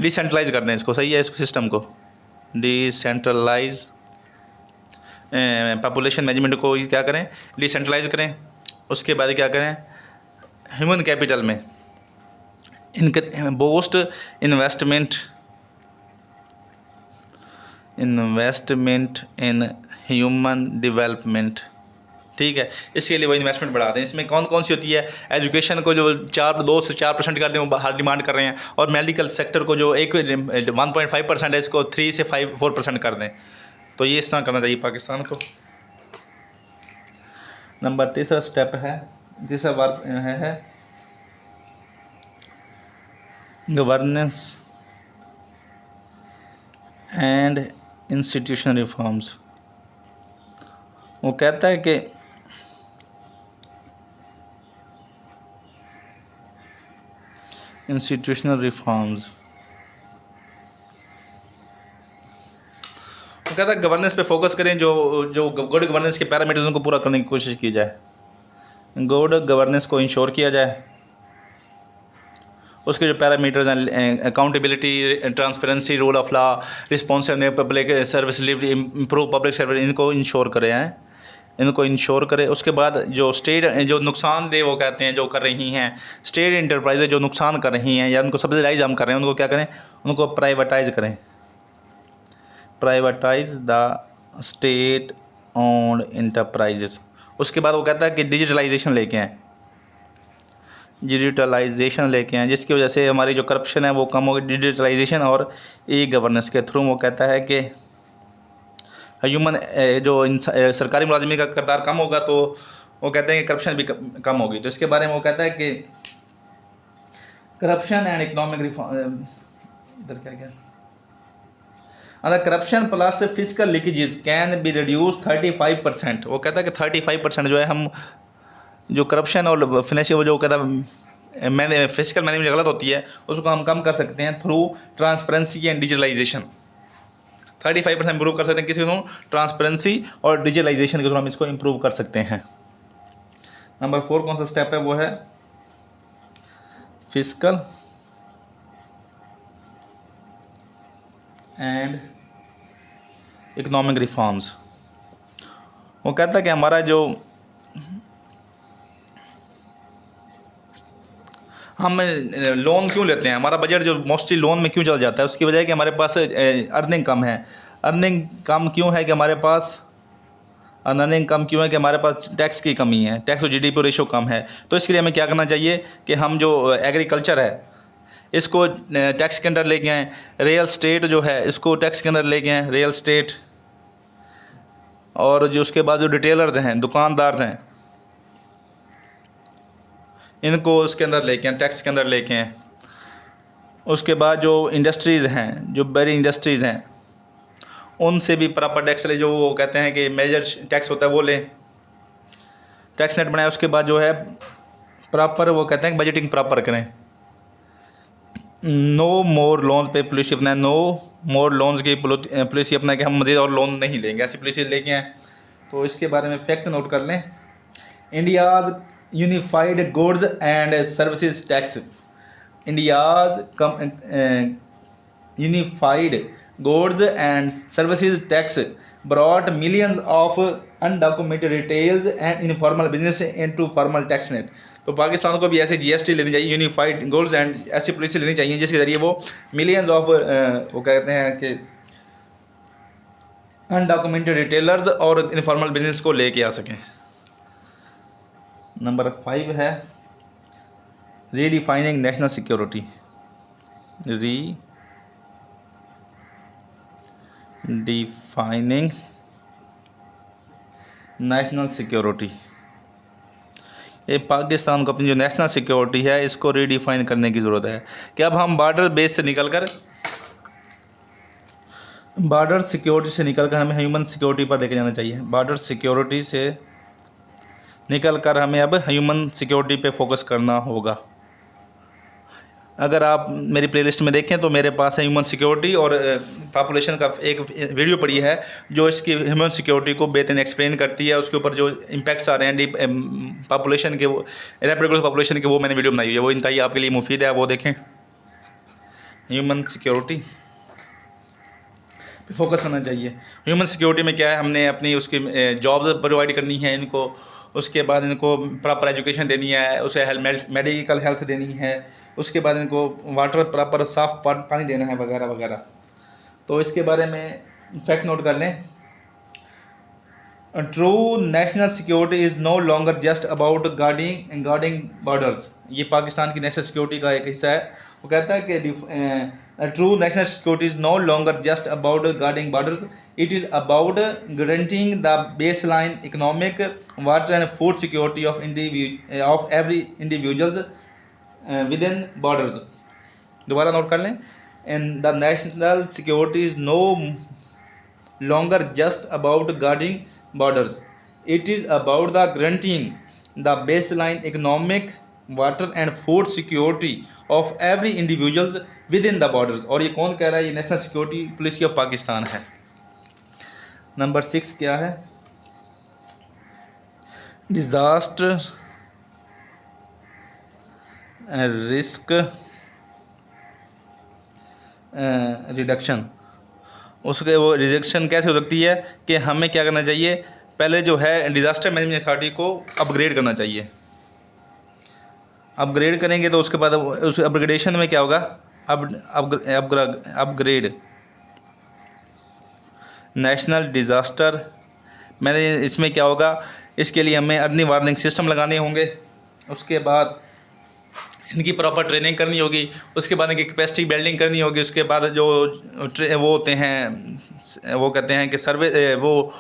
डिसेंट्रलाइज कर दें इसको, सही है, इसको सिस्टम को डिसेंट्रलाइज पॉपुलेशन मैनेजमेंट को क्या करें, डिसेंट्रलाइज करें। उसके बाद क्या करें, ह्यूमन कैपिटल में boast investment in human development, ठीक है। इसके लिए वो इन्वेस्टमेंट बढ़ा दें। इसमें कौन कौन सी होती है, एजुकेशन को जो 2 से 4% कर दें, वो हर डिमांड कर रहे हैं, और मेडिकल सेक्टर को जो 1.5% है इसको 3 से 4% कर दें। तो ये इस तरह करना चाहिए पाकिस्तान को। नंबर तीसरा स्टेप है, तीसरा वर्क है गवर्नेंस एंड इंस्टीट्यूशनल रिफॉर्म्स। वो कहता है कि इंस्टीट्यूशनल रिफॉर्म्स, वो कहता है गवर्नेंस पे फोकस करें, जो गुड गवर्नेंस के पैरामीटर्स उनको पूरा करने की कोशिश की जाए, गुड गवर्नेंस को इंश्योर किया जाए। उसके जो पैरामीटर्स हैं, accountability, transparency, rule of law, responsiveness, public service delivery, improve public service, इनको इंश्योर करें हैं, इनको इंश्योर करें। उसके बाद जो स्टेट जो नुकसानदेह वो कहते हैं जो कर रही हैं स्टेट इंटरप्राइजेज जो नुकसान कर रही हैं या उनको सब्सिडाइज हम कर रहे हैं, उनको क्या करें, उनको प्राइवेटाइज करें, privatise the state owned enterprises. उसके बाद वो कहता है कि डिजिटलाइजेशन लेके आएँ, डिजिटलाइजेशन लेके आएँ, जिसकी वजह से हमारी जो करप्शन है वो कम होगी, डिजिटलाइजेशन और ई गवर्नेंस के थ्रू। वो कहता है कि ह्यूमन जो सरकारी मुलाजमी का किरदार कम होगा तो वो कहते हैं कि करप्शन भी कम होगी। तो इसके बारे में वो कहता है कि करप्शन एंड इकोनॉमिक रिफॉर्म, इधर क्या corruption plus physical leakages can be reduce 35%। वो कहता है कि 35% जो है हम जो करप्शन और फिनेंशियल जो कहता है फिजिकल मैनेजमेंट गलत होती है उसको हम कम कर सकते हैं through transparency and digitalisation. 35% improve कर सकते हैं किसी को, ट्रांसपेरेंसी और डिजिटलाइजेशन के थ्रू हम इसको इम्प्रूव कर सकते हैं। नंबर 4 कौन सा स्टेप है, वो है फिजिकल एंड इकोनॉमिक रिफॉर्म्स। वो कहता है कि हमारा जो हम लोन क्यों लेते हैं, हमारा बजट जो मोस्टली लोन में क्यों चला जाता है, उसकी वजह है कि हमारे पास अर्निंग कम है। अर्निंग कम क्यों है कि हमारे पास अर्निंग कम क्यों है कि हमारे पास टैक्स की कमी है, टैक्स और जीडीपी रेशो कम है। तो इसके लिए हमें क्या करना चाहिए कि हम जो एग्रीकल्चर है इसको टैक्स के अंदर लेके आएँ, रियल स्टेट जो है इसको टैक्स के अंदर लेके आएँ, रियल स्टेट, और जो उसके बाद जो डिटेलर्स हैं, दुकानदार हैं, इनको उसके अंदर लेके आएँ, टैक्स के अंदर लेके आएँ। उसके बाद जो इंडस्ट्रीज़ हैं, जो बड़ी इंडस्ट्रीज़ हैं, उनसे भी प्रॉपर टैक्स ले, जो वो कहते हैं कि मेजर टैक्स होता है वो लें, टैक्स नेट बनाए। उसके बाद जो है प्रॉपर वो कहते हैं कि बजटिंग प्रॉपर करें। नो मोर लोन पे पॉलिसी अपना, नो मोर लोन्स की पॉलिसी अपना कि हम मज़ीद और लोन नहीं लेंगे, ऐसी पॉलिसी लेके आएँ। तो इसके बारे में फैक्ट नोट कर लें। India's unified goods and services tax, India's unified goods and services tax brought millions of undocumented retails and informal business into formal tax net. तो पाकिस्तान को भी ऐसे जीएसटी लेनी चाहिए, यूनिफाइड गुड्स एंड ऐसी पॉलिसी लेनी चाहिए जिसके ज़रिए वो मिलियंस ऑफ वो कहते हैं कि अनडॉक्यूमेंटेड रिटेलर्स और इनफॉर्मल बिजनेस को लेके आ सकें। नंबर 5 है redefining national security, redefining national security. ये पाकिस्तान को अपनी जो नेशनल सिक्योरिटी है इसको रीडिफाइन करने की ज़रूरत है कि अब हम बॉर्डर बेस से निकलकर बॉर्डर सिक्योरिटी से निकलकर हमें ह्यूमन सिक्योरिटी पर लेके जाना चाहिए। बॉर्डर सिक्योरिटी से निकलकर हमें अब ह्यूमन सिक्योरिटी पे फोकस करना होगा। अगर आप मेरी प्लेलिस्ट में देखें तो मेरे पास है ह्यूमन सिक्योरिटी और पॉपुलेशन का एक वीडियो पड़ी है जो इसकी ह्यूमन सिक्योरिटी को बेहतर एक्सप्लेन करती है। उसके ऊपर जो इम्पैक्ट्स आ रहे हैं पॉपुलेशन के, वो रेप्रोडक्टिव पॉपुलेशन के, वो मैंने वीडियो बनाई है, वो इंतहाई आपके लिए मुफीद है, वो देखें। ह्यूमन सिक्योरिटी पे फोकस करना चाहिए। ह्यूमन सिक्योरिटी में क्या है, हमने अपनी उसकी जॉब्स प्रोवाइड करनी है इनको, उसके बाद इनको प्रॉपर एजुकेशन देनी है, उसे मेडिकल हेल्थ देनी है, उसके बाद इनको वाटर प्रॉपर साफ पानी देना है वगैरह वगैरह। तो इसके बारे में फैक्ट नोट कर लें। True national security is no longer just about guarding borders. ये पाकिस्तान की नेशनल सिक्योरिटी का एक हिस्सा है। वो कहता है कि true national security is no longer just about guarding borders, it is about guaranteeing the baseline economic, water and food security of every individuals within borders. दोबारा नोट कर लें। And the national security is no longer just about guarding borders, it is about the granting the baseline economic, water and food security of every individuals within the borders। और ये कौन कह रहा है? ये national security police of Pakistan है। Number 6 क्या है? Disaster risk reduction. उसके वो रिजेक्शन कैसे हो सकती है कि हमें क्या करना चाहिए, पहले जो है डिज़ास्टर मैनेजमेंट अथॉरिटी को अपग्रेड करना चाहिए। अपग्रेड करेंगे तो उसके बाद उस अपग्रेडेशन में क्या होगा, अपग्रेड नेशनल डिज़ास्टर मैनेजमेंट, इसमें क्या होगा, इसके लिए हमें अर्ली वार्निंग सिस्टम लगाने होंगे, उसके बाद इनकी प्रॉपर ट्रेनिंग करनी होगी, उसके बाद इनकी कैपेसिटी बिल्डिंग करनी होगी, उसके बाद जो वो होते हैं वो कहते हैं कि सर्वे वो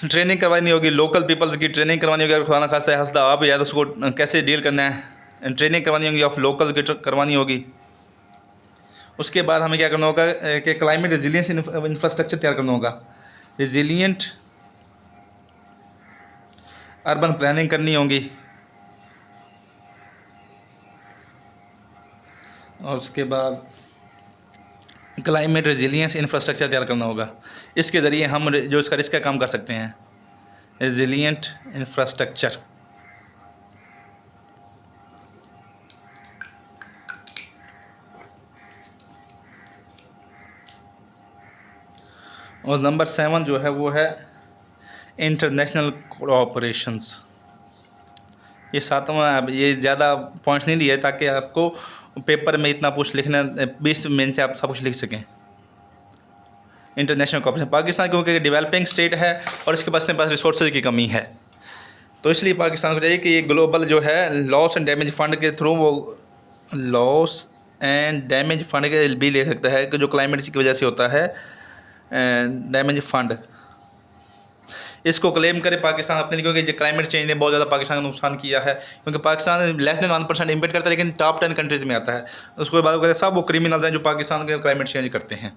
ट्रेनिंग करवानी होगी, लोकल पीपल्स की ट्रेनिंग करवानी होगी। अगर खुदा न खास्ता हंसदा आप या तो उसको कैसे डील करना है, ट्रेनिंग करवानी होगी, ऑफ लोकल की करवानी होगी। उसके बाद हमें क्या करना होगा कि क्लाइमेट रेजिलियंस इंफ्रास्ट्रक्चर तैयार करना होगा, रेजिलियंट अर्बन प्लानिंग करनी होगी, और उसके बाद क्लाइमेट रेजिलियंस इंफ्रास्ट्रक्चर तैयार करना होगा। इसके ज़रिए हम जो इसका रिस्क का काम कर सकते हैं, रेजिलियंट इंफ्रास्ट्रक्चर। और नंबर 7 जो है वो है इंटरनेशनल कोऑपरेशंस। ये 7वां, ये ज़्यादा पॉइंट्स नहीं दिए ताकि आपको पेपर में इतना कुछ लिखना 20 मिनट से आप सब कुछ लिख सकें। इंटरनेशनल कोऑपरेशन, पाकिस्तान क्योंकि डेवलपिंग स्टेट है और इसके पास रिसोर्सेज की कमी है, तो इसलिए पाकिस्तान को चाहिए कि ये ग्लोबल जो है लॉस एंड डैमेज फ़ंड के थ्रू वो लॉस एंड डैमेज फ़ंड के भी ले सकता है कि जो क्लाइमेट की वजह से होता है डैमेज फ़ंड, इसको क्लेम करे पाकिस्तान अपने लिए, क्योंकि जो क्लाइमेट चेंज ने बहुत ज़्यादा पाकिस्तान का नुकसान किया है। क्योंकि पाकिस्तान लेस देन 1% इम्पेक्ट करता है, लेकिन टॉप 10 कंट्रीज़ में आता है। उसके बाद कहते हैं सब वो क्रिमिनल्स हैं जो पाकिस्तान के क्लाइमेट चेंज करते हैं।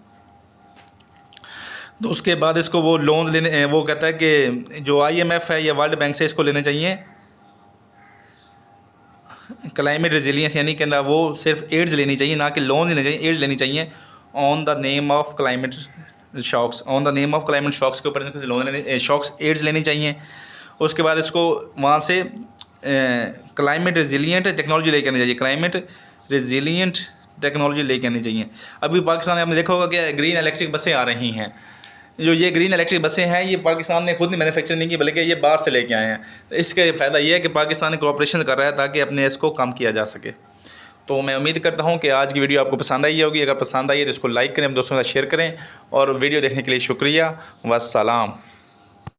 तो उसके बाद इसको वो लोन्स लेने, वो कहता है कि जो IMF है या वर्ल्ड बैंक से इसको लेने चाहिए क्लाइमेट रेजिलियंस, यानी कि वो सिर्फ एड्स लेनी चाहिए, ना कि लोन लेने चाहिए, एड्स लेनी चाहिए on the name of climate shocks, on the name of climate shocks के ऊपर इनसे लोन लेने, शॉक्स एड्स लेनी चाहिए। उसके बाद इसको वहाँ से क्लाइमेट रेजिलियंट टेक्नोलॉजी लेके आनी चाहिए, क्लाइमेट रेजिलियंट टेक्नोलॉजी लेके आनी चाहिए। अभी पाकिस्तान में आपने देखा होगा कि ग्रीन इलेक्ट्रिक बसें आ रही हैं। जो ये ग्रीन इलेक्ट्रिक बसें हैं ये पाकिस्तान ने खुद नहीं मैन्युफैक्चर नहीं की, बल्कि ये बाहर से लेके आए हैं। तो इसका फ़ायदा ये है कि पाकिस्तान कोऑपरेशन कर रहा है ताकि अपने इसको कम किया जा सके। तो मैं उम्मीद करता हूँ कि आज की वीडियो आपको पसंद आई होगी। अगर पसंद आई है तो इसको लाइक करें, दोस्तों के साथ शेयर करें, और वीडियो देखने के लिए शुक्रिया। वस्सलाम।